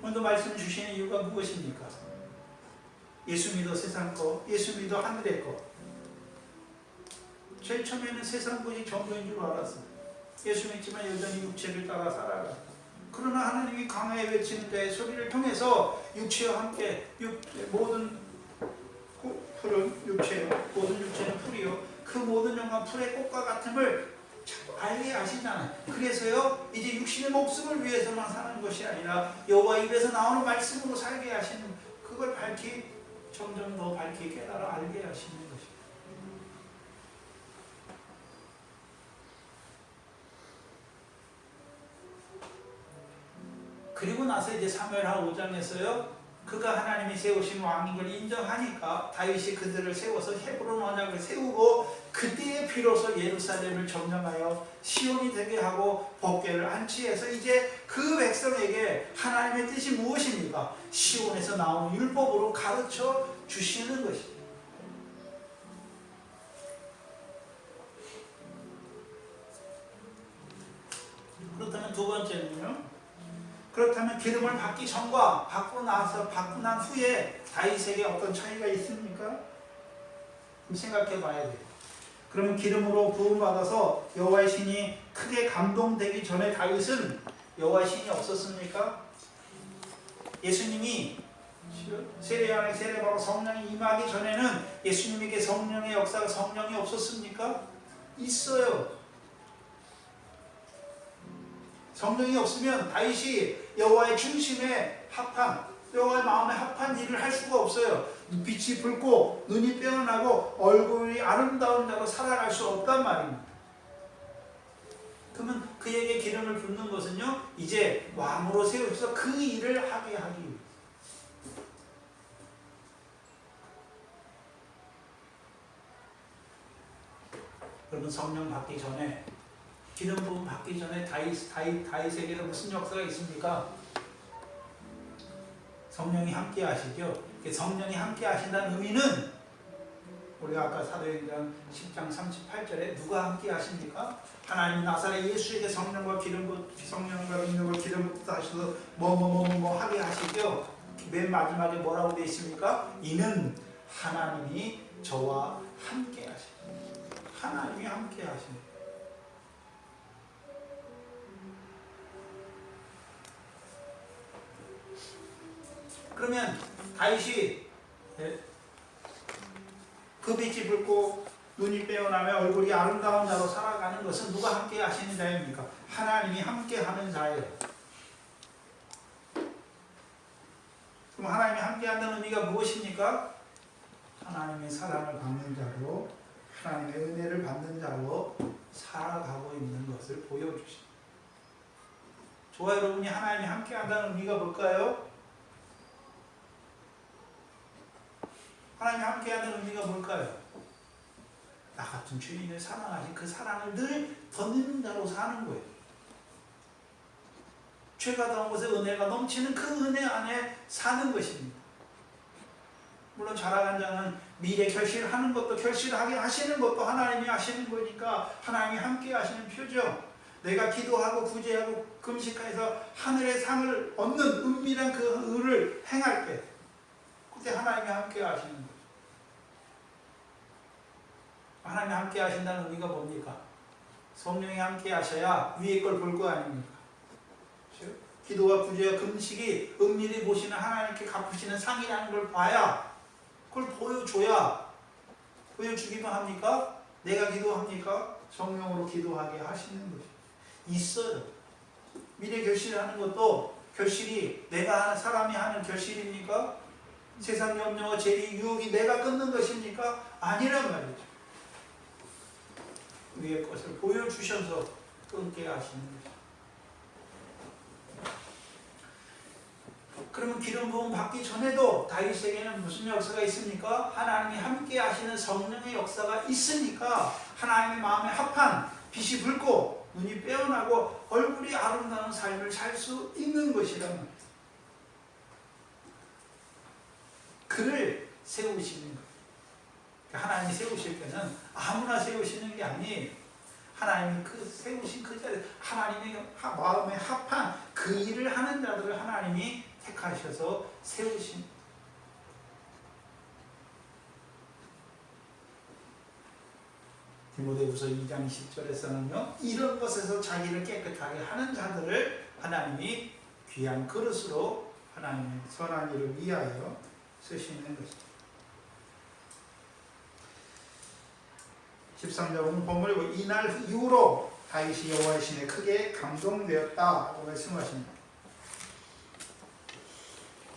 오늘도 말씀 주시는 이유가 무엇입니까? 예수 믿어 세상 거, 예수 믿어 하늘의 거. 제일 처음에는 세상 것이 전부인 줄 알았어요. 예수 믿지만 여전히 육체를 따라 살아가. 그러나 하나님이 강하게 외치는 자의 소리를 통해서 육체와 함께 모든 풀은 육체요, 모든 육체는 풀이요, 그 모든 영광 풀의 꽃과 같음을 자꾸 알게 하시잖아요. 그래서요, 이제 육신의 목숨을 위해서만 사는 것이 아니라 여호와 입에서 나오는 말씀으로 살게 하시는, 그걸 점점 더 밝히 깨달아 알게 하시는 것입니다. 그리고 나서 이제 사무엘하 5장에서요, 그가 하나님이 세우신 왕인 걸 인정하니까 다윗이 그들을 세워서 헤브론 언약을 세우고 그때에 비로소 예루살렘을 점령하여 시온이 되게 하고 법궤를 안치해서 이제 그 백성에게 하나님의 뜻이 무엇입니까? 시온에서 나온 율법으로 가르쳐 주시는 것입니다. 그렇다면 두 번째는요, 그렇다면 기름을 받기 전과 받고 난 후에 다윗에게 어떤 차이가 있습니까? 생각해 봐야 돼요. 그러면 기름으로 부음받아서 여호와의 신이 크게 감동되기 전에 다윗은 여호와의 신이 없었습니까? 예수님이 세례요한의 세례받고 성령이 임하기 전에는 예수님에게 성령의 역사가, 성령이 없었습니까? 있어요. 성령이 없으면 다윗이 여호와의 중심에 합한 여호와의 마음에 합한 일을 할 수가 없어요. 빛이 붉고 눈이 빼어나고 얼굴이 아름다운 자로 살아갈 수 없단 말입니다. 그러면 그에게 기름을 붓는 것은요, 이제 왕으로 세우셔서 그 일을 하게 하기 위해서. 그러면 성령 받기 전에, 기름 부음 받기 전에 다윗에게는 무슨 역사가 있습니까? 성령이 함께 하시죠. 성령이 함께 하신다는 의미는 우리가 아까 사도행전 10장 38절에 누가 함께 하십니까? 하나님 나사렛 예수에게 성령과 능력과 기름 부어 하셔서 뭐 하게 하시죠. 맨 마지막에 뭐라고 되어 있습니까? 이는 하나님이 저와 함께 하십니다. 하나님이 함께 하십니다. 그러면 다윗이 그 빛이 붉고 눈이 빼어나며 얼굴이 아름다운 자로 살아가는 것은 누가 함께 하시는 자입니까? 하나님이 함께 하는 자예요. 그럼 하나님이 함께 한다는 의미가 무엇입니까? 하나님의 사랑을 받는 자로, 하나님의 은혜를 받는 자로 살아가고 있는 것을 보여주십니다. 저와 여러분이 하나님이 함께 한다는 의미가 뭘까요? 하나님이 함께 한다는 의미가 뭘까요? 나 같은 주인을 사랑하신 그 사랑을 늘 덧입는 자로 사는 거예요. 죄가 닿은 곳에 은혜가 넘치는 그 은혜 안에 사는 것입니다. 물론 자라간 자는 미래 결실을 하는 것도, 결실하게 하시는 것도 하나님이 하시는 거니까 하나님이 함께 하시는 표죠. 내가 기도하고 구제하고 금식해서 하늘의 상을 얻는 은밀한 그 의를 행할 때 그때 하나님이 함께 하시는 거죠. 하나님이 함께 하신다는 의미가 뭡니까? 성령이 함께 하셔야 위에 걸 볼 거 아닙니까? 그렇죠? 기도와 구제와 금식이 은밀히 보시는 하나님께 갚으시는 상이라는 걸 봐야, 그걸 보여주기만 합니까? 내가 기도합니까? 성령으로 기도하게 하시는 것이 있어요. 미래 결실하는 것도 결실이 내가 사람이 하는 결실입니까? 세상 염려와 재리, 유혹이 내가 끊는 것입니까? 아니란 말이죠. 위의 것을 보여주셔서 끊게 하시는 거죠. 그러면 기름 부음 받기 전에도 다윗에게는 무슨 역사가 있습니까? 하나님이 함께 하시는 성령의 역사가 있으니까 하나님의 마음에 합한 빛이 붉고 눈이 빼어나고 얼굴이 아름다운 삶을 살 수 있는 것이란 말이에요. 그를 세우시는 거예요. 하나님이 세우실 때는 아무나 세우시는 게 아니에요. 하나님이 그 세우신 그 자리, 하나님의 마음에 합한 그 일을 하는 자들을 하나님이 택하셔서 세우신. 디모데후서 2장 10절에서는요, 이런 것에서 자기를 깨끗하게 하는 자들을 하나님이 귀한 그릇으로 하나님의 선한 일을 위하여 쓰시는 것입니다. 13절 본문이고, 이날 이후로 다윗이 여호와의 신에 크게 감동되었다고 말씀하십니다.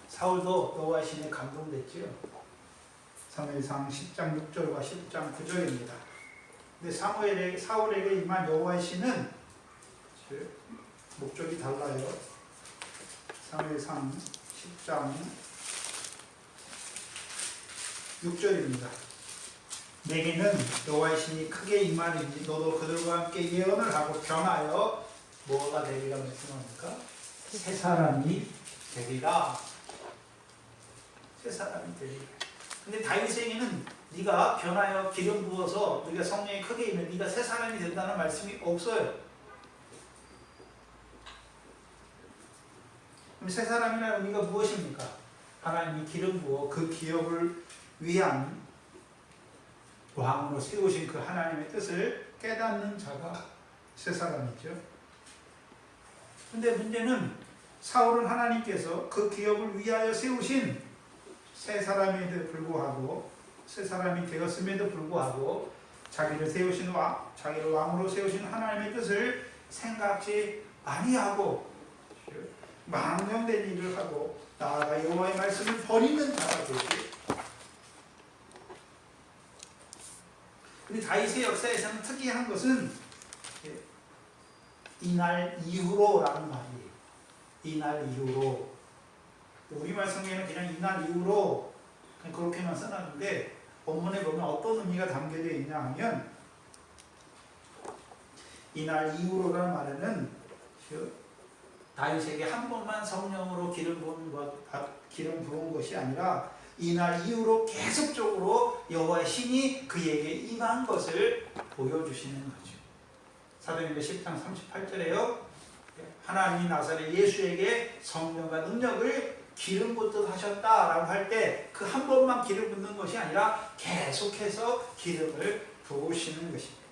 사울도 여호와의 신에 감동됐지요. 사무엘상 10장 6절과 10장 9절입니다. 근데 사울에게 임한 여호와의 신은 목적이 달라요. 사무엘상 10장 6절입니다. 내게는 여호와의 신이 크게 임하는지 너도 그들과 함께 예언을 하고 변하여 뭐가 되리라 말씀합니까? 새 사람이 되리라. 새 사람이 되리라. 근데 다윗에게는 네가 변하여 기름 부어서 네가 성령이 크게 임해 네가 새 사람이 된다는 말씀이 없어요. 그럼 새 사람이라는 의미가 무엇입니까? 하나님이 기름 부어 그 기업을 위한 왕으로 세우신 그 하나님의 뜻을 깨닫는 자가 새 사람이죠. 근데 문제는 사울은 하나님께서 그 기업을 위하여 세우신 새 사람임에도 불구하고, 새 사람이 되었음에도 불구하고 자기를 왕으로 세우신 하나님의 뜻을 생각지 아니하고 망령된 일을 하고 나아가 여호와의 말씀을 버리는 자가 되지. 근데 다윗의 역사에서는 특이한 것은 이날 이후로라는 말이에요. 이날 이후로. 우리말 성경에는 그냥 이날 이후로 그냥 그렇게만 써놨는데 본문에 보면 어떤 의미가 담겨져 있냐 하면 이날 이후로라는 말에는 다윗에게 한 번만 성령으로 기름 부은 것이 아니라 이날 이후로 계속적으로 여호와의 신이 그에게 임한 것을 보여주시는 거죠. 사도행전 10장 38절에요. 하나님이 나사렛 예수에게 성령과 능력을 기름 붓듯 하셨다라고 할 때 그 한 번만 기름 붓는 것이 아니라 계속해서 기름을 부으시는 것입니다.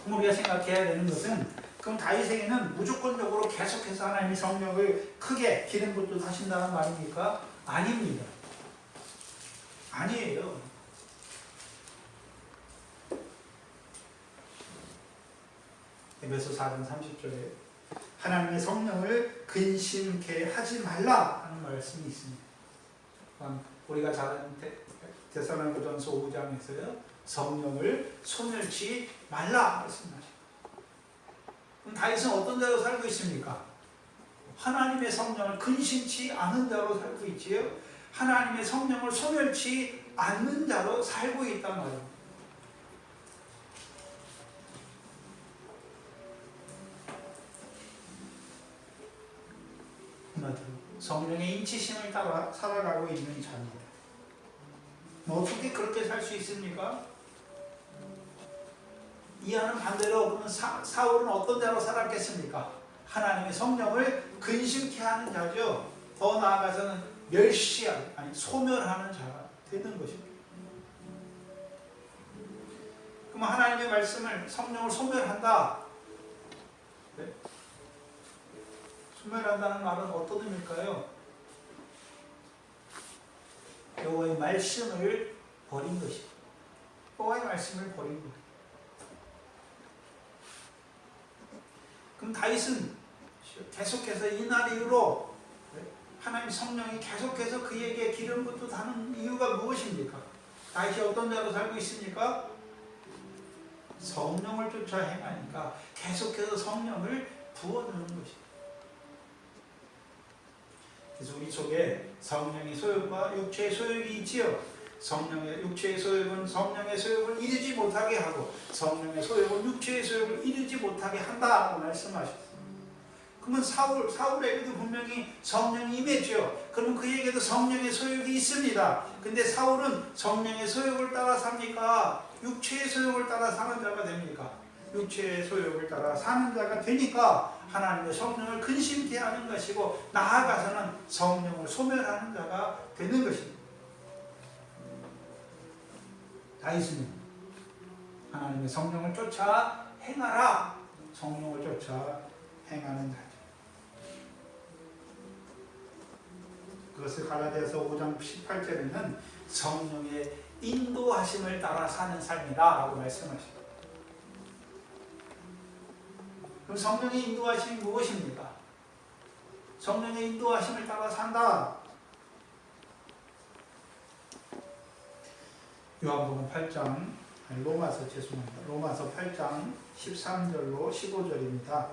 우리가 생각해야 되는 것은 그럼 다윗에게는 무조건적으로 계속해서 하나님이 성령을 크게 기름 붓듯 하신다는 말입니까? 아닙니다. 아니에요. 에베소 4장 30절에 하나님의 성령을 근심케 하지 말라 하는 말씀이 있습니다. 우리가 잘 아는 데살로니가전서 5장에서요. 성령을 소멸치 말라 말씀하십니다. 그럼 다윗은 어떤 자로 살고 있습니까? 하나님의 성령을 근심치 않은 자로 살고 있지요. 하나님의 성령을 소멸치 않는 자로 살고 있단 말입니다. 성령의 인치심을 따라 살아가고 있는 자입니다. 어떻게 그렇게 살 수 있습니까? 이하는 반대로 그러면 사울은 어떤 자로 살았겠습니까? 하나님의 성령을 근심케 하는 자죠. 더 나아가서는 멸시하는, 아니 소멸하는 자가 되는 것입니다. 그럼 하나님의 말씀을 성령을 소멸한다. 네? 소멸한다는 말은 어떤 의미일까요? 여호와의 말씀을 버린 것입니다. 여호와의 말씀을 버린 것. 그럼 다윗은 계속해서 이날 이후로 하나님 성령이 계속해서 그에게 기름 붓듯 하는 이유가 무엇입니까? 다윗이 어떤 자로 살고 있습니까? 성령을 쫓아 행하니까 계속해서 성령을 부어주는 것입니다. 그래서 우리 속에 성령의 소욕과 육체의 소욕이 있지요. 성령의 육체의 소욕은 성령의 소욕을 이루지 못하게 하고 성령의 소욕은 육체의 소욕을 이루지 못하게 한다고 말씀하셨습니다. 그러면 사울에게도 분명히 성령이 임했죠. 그러면 그에게도 성령의 소욕이 있습니다. 근데 사울은 성령의 소욕을 따라 삽니까? 육체의 소욕을 따라 사는 자가 됩니까? 육체의 소욕을 따라 사는 자가 되니까 하나님의 성령을 근심케 하는 것이고 나아가서는 성령을 소멸하는 자가 되는 것입니다. 다윗은 하나님의 성령을 쫓아 행하라. 성령을 쫓아 행하는 자죠. 그것을 갈라디아서 5장 18절에는 성령의 인도하심을 따라 사는 삶이다 라고 말씀하십니다. 그럼 성령의 인도하심이 무엇입니까? 성령의 인도하심을 따라 산다. 요한복음 8장, 로마서 8장 13절로 15절입니다.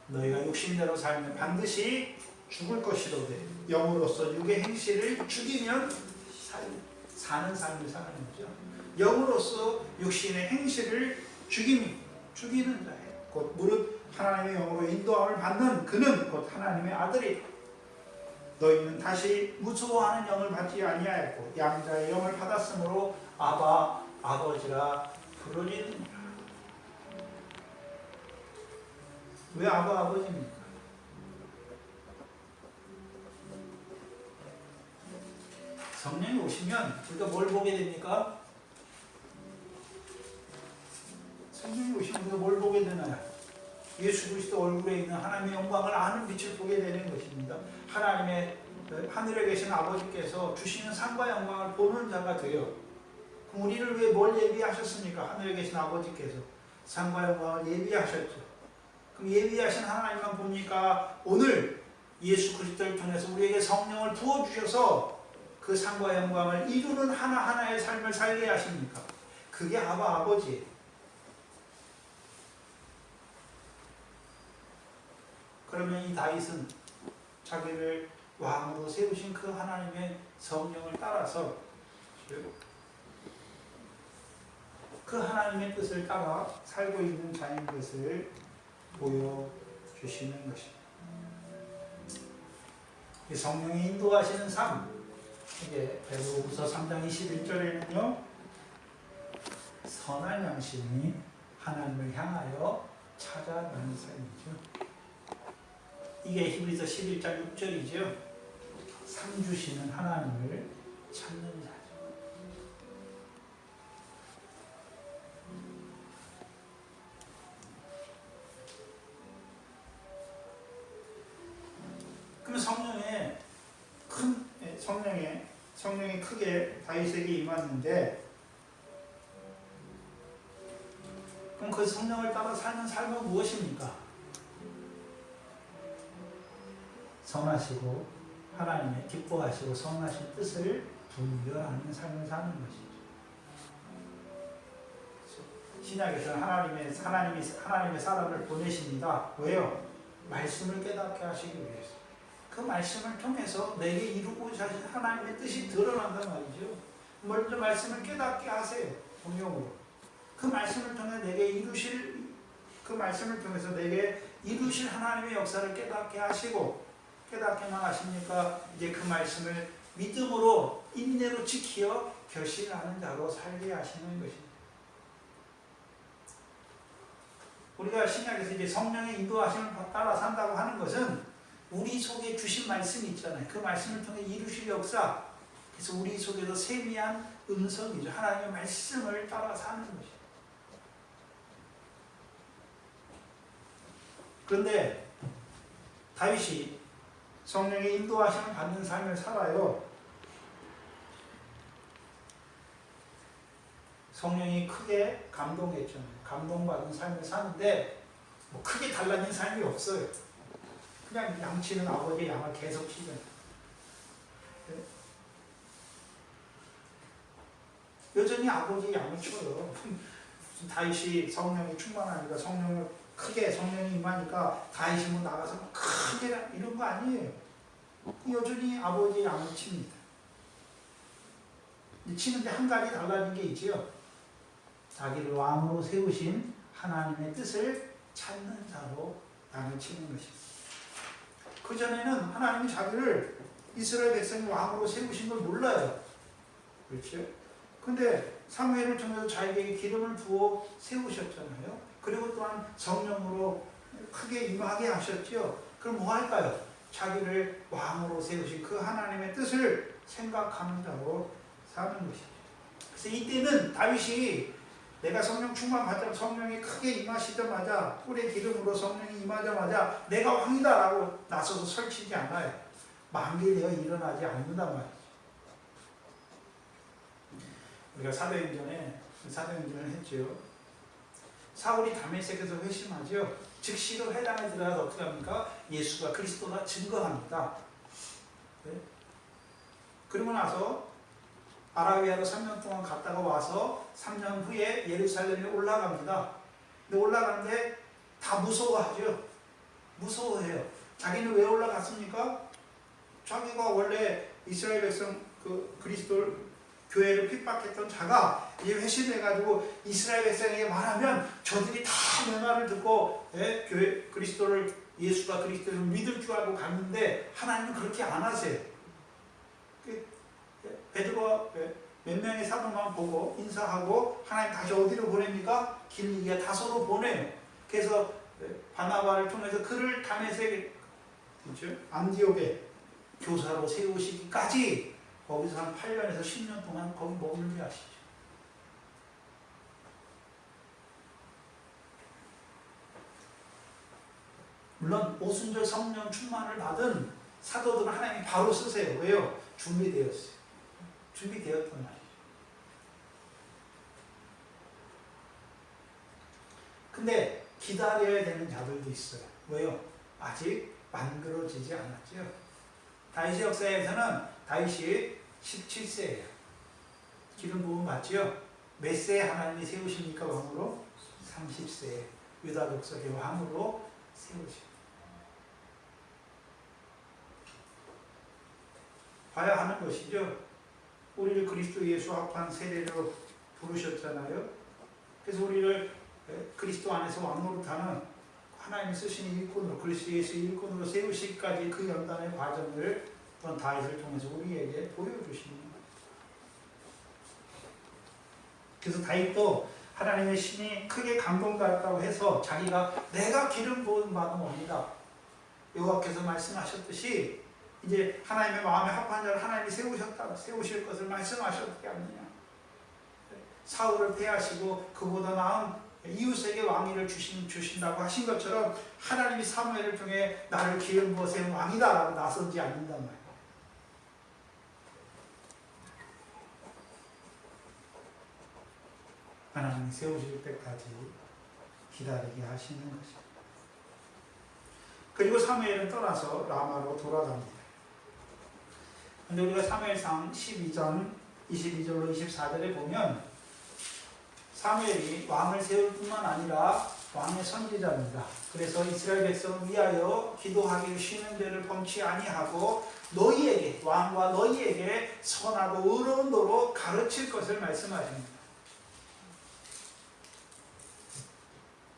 너희가 육신대로 살면 반드시 죽을 것이로되 영으로서 육의 행실을 죽이면 사는 삶을 사는 거죠. 영으로서 육신의 행실을 죽이는 자예요. 곧 무릇 하나님의 영으로 인도함을 받는 그는 곧 하나님의 아들이. 너희는 다시 무서워하는 영을 받지 아니하였고 양자의 영을 받았으므로 아바 아버지라 부르짖느니라. 왜 아바 아버지입니까? 성령이 오시면 우리가 뭘 보게 됩니까? 성령이 오시면 우리가 뭘 보게 되나요? 예수 그리스도 얼굴에 있는 하나님의 영광을 아는 빛을 보게 되는 것입니다. 하나님의 하늘에 계신 아버지께서 주시는 상과 영광을 보는 자가 되어 그럼 우리를 왜 뭘 예비하셨습니까? 하늘에 계신 아버지께서 산과 영광을 예비하셨죠. 그럼 예비하신 하나님만 봅니까? 오늘 예수 그리스도를 통해서 우리에게 성령을 부어주셔서 그 상과 영광을 이루는 하나하나의 삶을 살게 하십니까? 그게 아버지예요. 그러면 이 다윗은 자기를 왕으로 세우신 그 하나님의 성령을 따라서 그 하나님의 뜻을 따라 살고 있는 자인 것을 보여주시는 것입니다. 성령이 인도하시는 삶, 이게 베드로후서 3장 21절에는요, 선한 양심이 하나님을 향하여 찾아가는 삶이죠. 이게 히브리서 11장 6절이죠. 상 주시는 하나님을 찾는 자죠. 그러면 성령이 크게 다윗에게 임하는데, 그럼 그 성령을 따라 사는 삶은 무엇입니까? 선하시고 하나님의 기뻐하시고 선하신 뜻을 분별하는 삶을 사는 것이죠. 신약에서는 하나님의 사람을 보내십니다. 왜요? 말씀을 깨닫게 하시기 위해서. 그 말씀을 통해서 내게 이루고자 하신 하나님의 뜻이 드러난단 말이죠. 먼저 말씀을 깨닫게 하세요. 성령으로. 그 말씀을 통해 그 말씀을 통해서 내게 이루실 하나님의 역사를 깨닫게 하시고, 깨닫게만 하십니까? 이제 그 말씀을 믿음으로 인내로 지키어 결실하는 자로 살게 하시는 것입니다. 우리가 신약에서 이제 성령의 인도하심을 따라 산다고 하는 것은 우리 속에 주신 말씀이 있잖아요. 그 말씀을 통해 이루실 역사, 그래서 우리 속에서 세미한 음성이죠. 하나님의 말씀을 따라 사는 것입니다. 그런데 다윗이 성령의 인도하심을 받는 삶을 살아요. 성령이 크게 감동했잖아요. 감동받은 삶을 사는데 뭐 크게 달라진 삶이 없어요. 그냥 양치는 아버지의 양을 계속 치잖아요. 여전히 아버지의 양을 쳐요. 다윗이 성령이 충만하니까 성령이 임하니까 다윗이 뭐 나가서 크게 이런 거 아니에요. 여전히 아버지의 양을 칩니다. 치는데 한 가지 달라진 게 있지요. 자기를 왕으로 세우신 하나님의 뜻을 찾는 자로 양을 치는 것입니다. 그전에는 하나님이 자기를 이스라엘 백성이 왕으로 세우신 걸 몰라요. 그렇죠? 근데 사무엘을 통해서 자기에게 기름을 부어 세우셨잖아요. 그리고 또한 성령으로 크게 임하게 하셨죠. 그럼 뭐 할까요? 자기를 왕으로 세우신 그 하나님의 뜻을 생각하는 자로 사는 것이죠. 그래서 이때는 다윗이 내가 성령 충만 받자, 성령이 크게 임하시자마자, 뿔의 기름으로 성령이 임하자마자 내가 왕이다라고 나서서 설치지 않아요. 만개되어 일어나지 않는단 말이죠. 우리가 사도행전을 했죠. 사울이 다메섹에서 회심하죠. 즉시로 회당에 들어가서 어떻게 합니까? 예수가 그리스도다 증거합니다. 네? 그러고 나서 아라비아로 3년 동안 갔다가 와서 3년 후에 예루살렘에 올라갑니다. 근데 올라가는데 다 무서워하죠. 무서워해요. 자기는 왜 올라갔습니까? 자기가 원래 이스라엘 백성 그리스도 교회를 핍박했던 자가 이제 회심해가지고 이스라엘 백성에게 말하면 저들이 다 내 말을 듣고 교회 예수가 그리스도를 믿을 줄 알고 갔는데 하나님은 그렇게 안 하세요. 베드로가 몇 명의 사도만 보고 인사하고 하나님 다시 어디로 보냅니까? 길리기아 다소로 보내요. 그래서 바나바를 통해서 그를 다메섹 안디옥에 교사로 세우시기까지 거기서 한 8년에서 10년 동안 거기 머물게 하시죠. 물론 오순절 성령 충만을 받은 사도들은 하나님이 바로 쓰세요. 왜요? 준비되었어요. 준비되었단 말이죠. 근데 기다려야 되는 자들도 있어요. 왜요? 아직 만들어지지 않았죠. 다윗의 역사에서는 다윗이 17세예요. 기름 부음 받죠? 몇 세에 하나님이 세우십니까? 왕으로? 30세에 유다 족속의 왕으로 세우십니다. 봐야 하는 것이죠. 우리를 그리스도 예수 합한 세례로 부르셨잖아요. 그래서 우리를 그리스도 안에서 왕노릇하는 하나님이 쓰시는 일꾼으로, 그리스도 예수 일꾼으로 세우시기까지 그 연단의 과정을 또한 다윗을 통해서 우리에게 보여주십니다. 그래서 다윗도 하나님의 신이 크게 감동받았다고 해서 자기가 내가 기름 부음 받은 왕이다, 여호와께서 말씀하셨듯이 이제 하나님의 마음에 합한 자를 하나님이 세우실 것을 말씀하셨지 않느냐. 사울을 패하시고 그보다 나은 이웃에게 왕위를 주신다고 하신 것처럼 하나님이 사무엘을 통해 나를 기름 부어 세운 왕이다 라고 나서지 않는단 말이에요. 하나님이 세우실 때까지 기다리게 하시는 것입니다. 그리고 사무엘은 떠나서 라마로 돌아갑니다. 근데 우리가 사무엘상 12장 22절로 24절에 보면 사무엘이 왕을 세울 뿐만 아니라 왕의 선지자입니다. 그래서 이스라엘 백성을 위하여 기도하기를 쉬는 데를 범치 아니하고 너희에게, 왕과 너희에게 선하고 의로운 도로 가르칠 것을 말씀하십니다.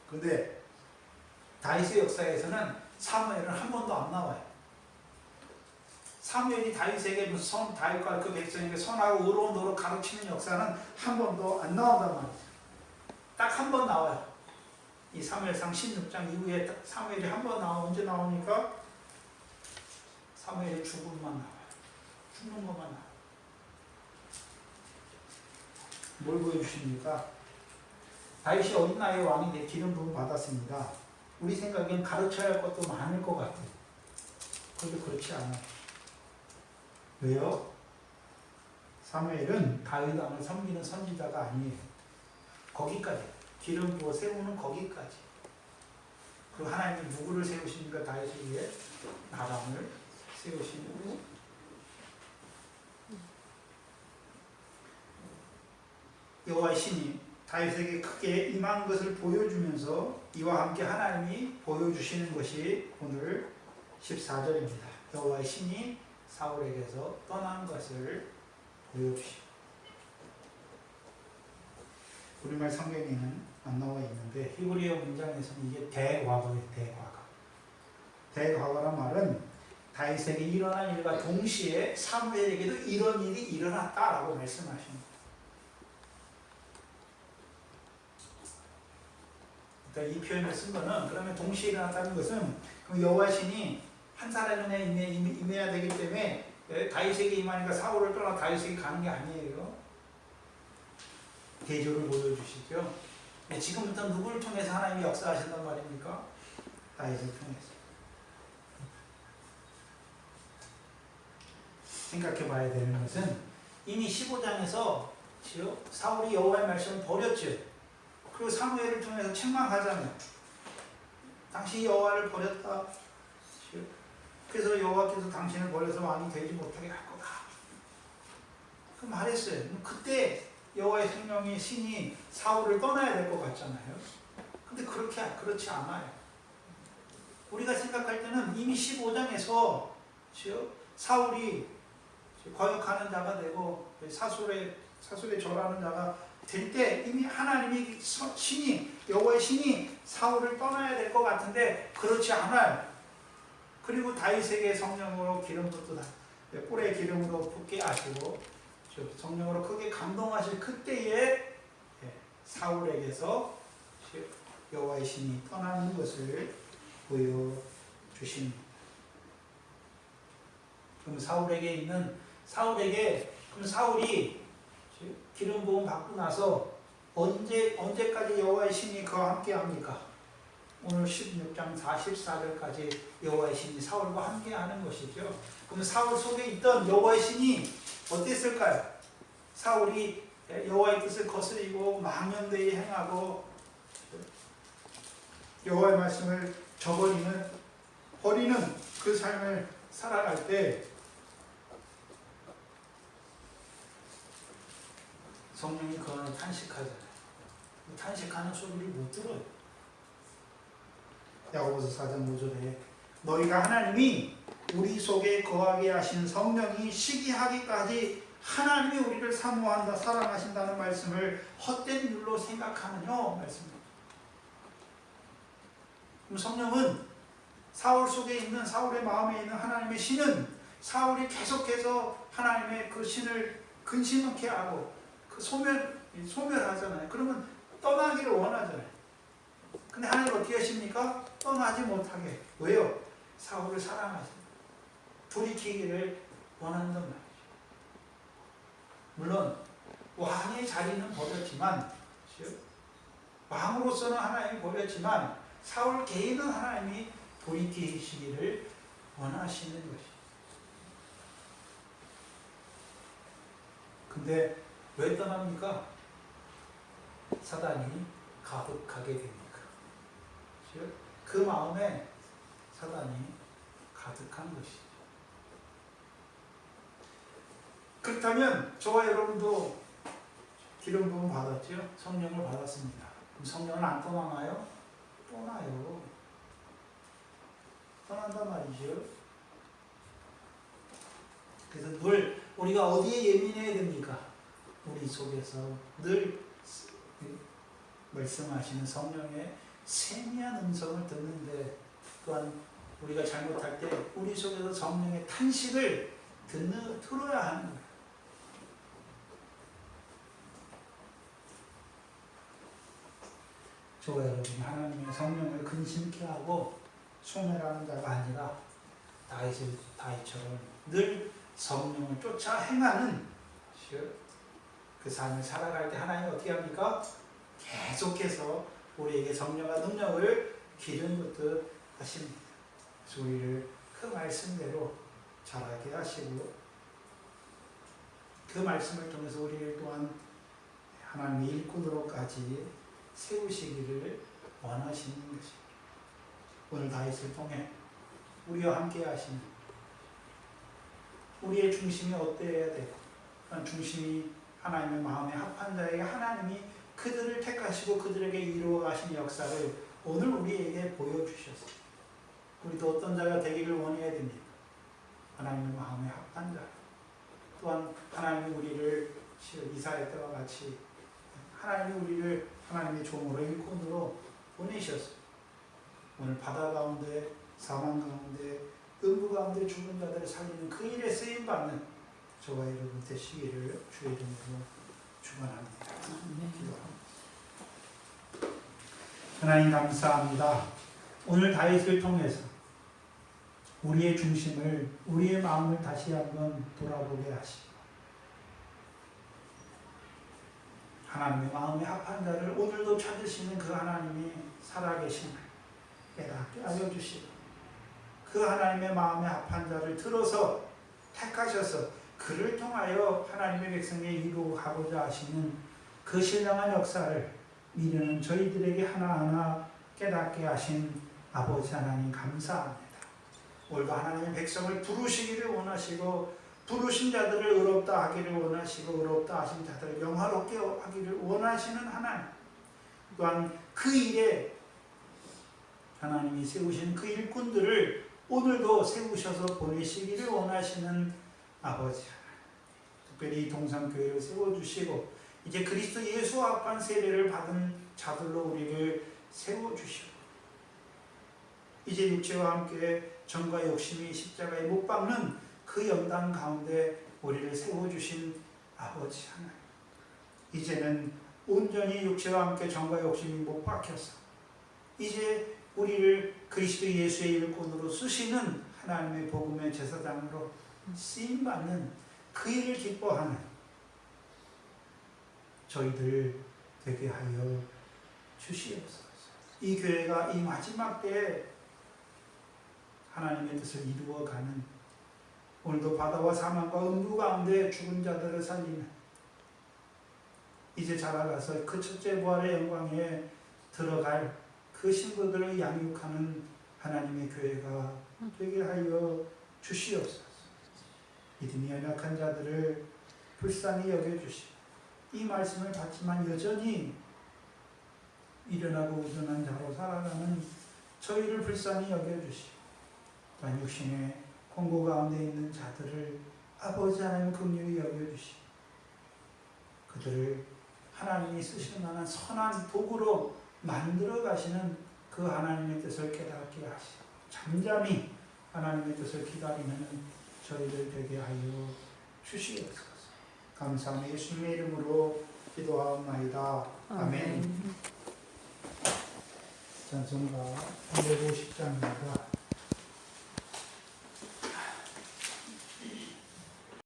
그런데 다윗의 역사에서는 사무엘은 한 번도 안 나와요. 사무엘이 다윗에게 다윗과 그 백성에게 선하고 의로운 도로 가르치는 역사는 한 번도 안 나온단 말이죠. 딱 한 번 나와요. 이 사무엘상 16장 이후에 사무엘이 한 번 언제 나오니까 사무엘의 죽음만 나와요. 죽는 것만 나와요. 뭘 보여주십니까? 다윗이 어린 나이에 왕이 돼 기름 부음 받았습니다. 우리 생각엔 가르쳐야 할 것도 많을 것 같아요. 그런데 그렇지 않아요. 왜요? 사무엘은 다윗 왕을 섬기는 선지자가 아니에요. 거기까지, 기름 부어 세우는 거기까지. 그리고 하나님이 누구를 세우십니까? 다윗을 위해 나단을 세우시고, 여호와의 신이 다윗에게 크게 임한 것을 보여주면서 이와 함께 하나님이 보여주시는 것이 오늘 14절입니다. 여호와의 신이 사울에게서 떠난 것을 보여주십니다. 우리말 성경에는 안 나와 있는데 히브리어 문장에서는 이게 대과거예요. 대과거. 대과거란 말은 다윗에게 일어난 일과 동시에 사무엘에게도 이런 일이 일어났다라고 말씀하십니다. 그러니까 이 표현을 쓴 거는 그러면 동시에 일어났다는 것은 여호와의 신이 한 사람의 눈에 임해야 되기 때문에 다윗에게 임하니까 사울을 떠나 다윗에게 가는 게 아니에요. 대조를 보여주시죠. 지금부터 누구를 통해서 하나님이 역사하신단 말입니까? 다윗을 통해서. 생각해 봐야 되는 것은 이미 15장에서 사울이 여호와의 말씀을 버렸죠. 그리고 사무엘을 통해서 책망하잖아요. 당신이 여호와를 버렸다. 그래서 여호와께서 당신을 버려서 왕이 되지 못하게 할 거다. 그 말했어요. 그때 여호와의 생명의 신이 사울을 떠나야 될 것 같잖아요. 근데 그렇지 않아요. 우리가 생각할 때는 이미 15장에서 사울이 거역하는 자가 되고 사술에 절하는 자가 될 때 이미 하나님이 여호와의 신이 사울을 떠나야 될 것 같은데 그렇지 않아요. 그리고 다윗에게 성령으로 기름 붓다 뿔에 기름으로 붓게 하시고 성령으로 크게 감동하실 그때에 사울에게서 여호와의 신이 떠나는 것을 보여주십니다. 그럼 사울이 기름 부음 받고 나서 언제까지 여호와의 신이 그와 함께 합니까? 오늘 16장 44절까지 여호와의 신이 사울과 함께 하는 것이죠. 그럼 사울 속에 있던 여호와의 신이 어땠을까요? 사울이 여호와의 뜻을 거스리고 망령되이 행하고 여호와의 말씀을 버리는 그 삶을 살아갈 때 성령이 그 안에 탄식하잖아요. 탄식하는 소리를 못 들어요. 야고보서 4장 5절에 너희가 하나님이 우리 속에 거하게 하신 성령이 시기하기까지 하나님이 우리를 사모한다, 사랑하신다는 말씀을 헛된 일로 생각하느냐 말씀입니다. 그럼 성령은 사울의 마음에 있는 하나님의 신은 사울이 계속해서 하나님의 그 신을 근심케 하고 그 소멸하잖아요. 그러면 떠나기를 원하잖아요. 근데 하나님 어떻게 하십니까? 떠나지 못하게. 왜요? 사울을 사랑하십니다. 돌이키기를 원한단 말이죠. 물론 왕의 자리는 버렸지만, 왕으로서는 하나님이 버렸지만 사울 개인은 하나님이 돌이키시기를 원하시는 것이죠. 근데 왜 떠납니까? 사단이 가득하게 됩니까? 그 마음에 사단이 가득한 것이죠. 그렇다면 저와 여러분도 기름 부음 받았죠? 성령을 받았습니다. 그럼 성령은 안 떠나나요? 떠나요. 떠난단 말이죠. 그래서 늘 우리가 어디에 예민해야 됩니까? 우리 속에서 늘 말씀하시는 성령의 세미한 음성을 듣는데, 또한 우리가 잘못할 때 우리 속에서 성령의 탄식을 들어야 하는 거예요. 저와 여러분이 하나님의 성령을 근심케 하고 소멸하는 자가 아니라 다윗처럼 늘 성령을 쫓아 행하는 그 삶을 살아갈 때 하나님이 어떻게 합니까? 계속해서 우리에게 성령과 능력을 기름붓듯 하십니다. 그래서 우리를 그 말씀대로 자라게 하시고, 그 말씀을 통해서 우리를 또한 하나님의 일꾼으로까지 세우시기를 원하시는 것입니다. 오늘 다윗을 통해 우리와 함께 하시는, 우리의 중심이 어때야 되고, 그런 중심이 하나님의 마음에 합한 자에게 하나님이 그들을 택하시고 그들에게 이루어 가신 역사를 오늘 우리에게 보여주셨습니다. 우리도 어떤 자가 되기를 원해야 됩니다. 하나님의 마음에 합한 자. 또한 하나님이 우리를 이사야 때와 같이 하나님이 우리를 하나님의 종으로 일꾼으로 보내셨습니다. 오늘 바다 가운데, 사망 가운데, 음부 가운데 죽은 자들을 살리는 그 일에 쓰임받는 저와 여러분 되시기를 주의 이름으로 축원합니다. 기도합니다. 하나님 감사합니다. 오늘 다윗을 통해서 우리의 중심을, 우리의 마음을 다시 한번 돌아보게 하시고, 하나님의 마음에 합한 자를 오늘도 찾으시는 그 하나님이 살아계심을 깨닫게 알려주시고, 그 하나님의 마음에 합한 자를 들어서 택하셔서 그를 통하여 하나님의 백성에 이루어가고자 하시는 그 신령한 역사를 미래는 저희들에게 하나하나 깨닫게 하신 아버지 하나님 감사합니다. 오늘도 하나님의 백성을 부르시기를 원하시고, 부르신 자들을 의롭다 하기를 원하시고, 의롭다 하신 자들을 영화롭게 하기를 원하시는 하나님, 또한 그 일에 하나님이 세우신 그 일꾼들을 오늘도 세우셔서 보내시기를 원하시는 아버지 하나님, 특별히 동산교회를 세워주시고 이제 그리스도 예수와 합한 세례를 받은 자들로 우리를 세워주시고, 이제 육체와 함께 정과 욕심이 십자가에 못 박는 그 연단 가운데 우리를 세워주신 아버지 하나님, 이제는 온전히 육체와 함께 정과 욕심이 못 박혀서 이제 우리를 그리스도 예수의 일꾼으로 쓰시는 하나님의 복음의 제사장으로 쓰임받는 그 일을 기뻐하는 저희들 되게 하여 주시옵소서. 이 교회가 이 마지막 때에 하나님의 뜻을 이루어가는, 오늘도 바다와 사망과 음부 가운데 죽은 자들을 살리는, 이제 자라가서 그 첫째 부활의 영광에 들어갈 그 신부들을 양육하는 하나님의 교회가 되게 하여 주시옵소서. 믿음이 연약한 자들을 불쌍히 여겨주시고 이 말씀을 받지만 여전히 일어나고 의존한 자로 살아가는 저희를 불쌍히 여겨주시고 또한 육신의 공고 가운데 있는 자들을 아버지 하나님 긍휼히 여겨주시고 그들을 하나님이 쓰실 만한 선한 도구로 만들어 가시는 그 하나님의 뜻을 깨닫게 하시고 잠잠히 하나님의 뜻을 기다리는 저희들 되게 하여 주시옵소서. 감사하며 예수님의 이름으로 기도하옵나이다. 아멘. 찬송가 150장입니다.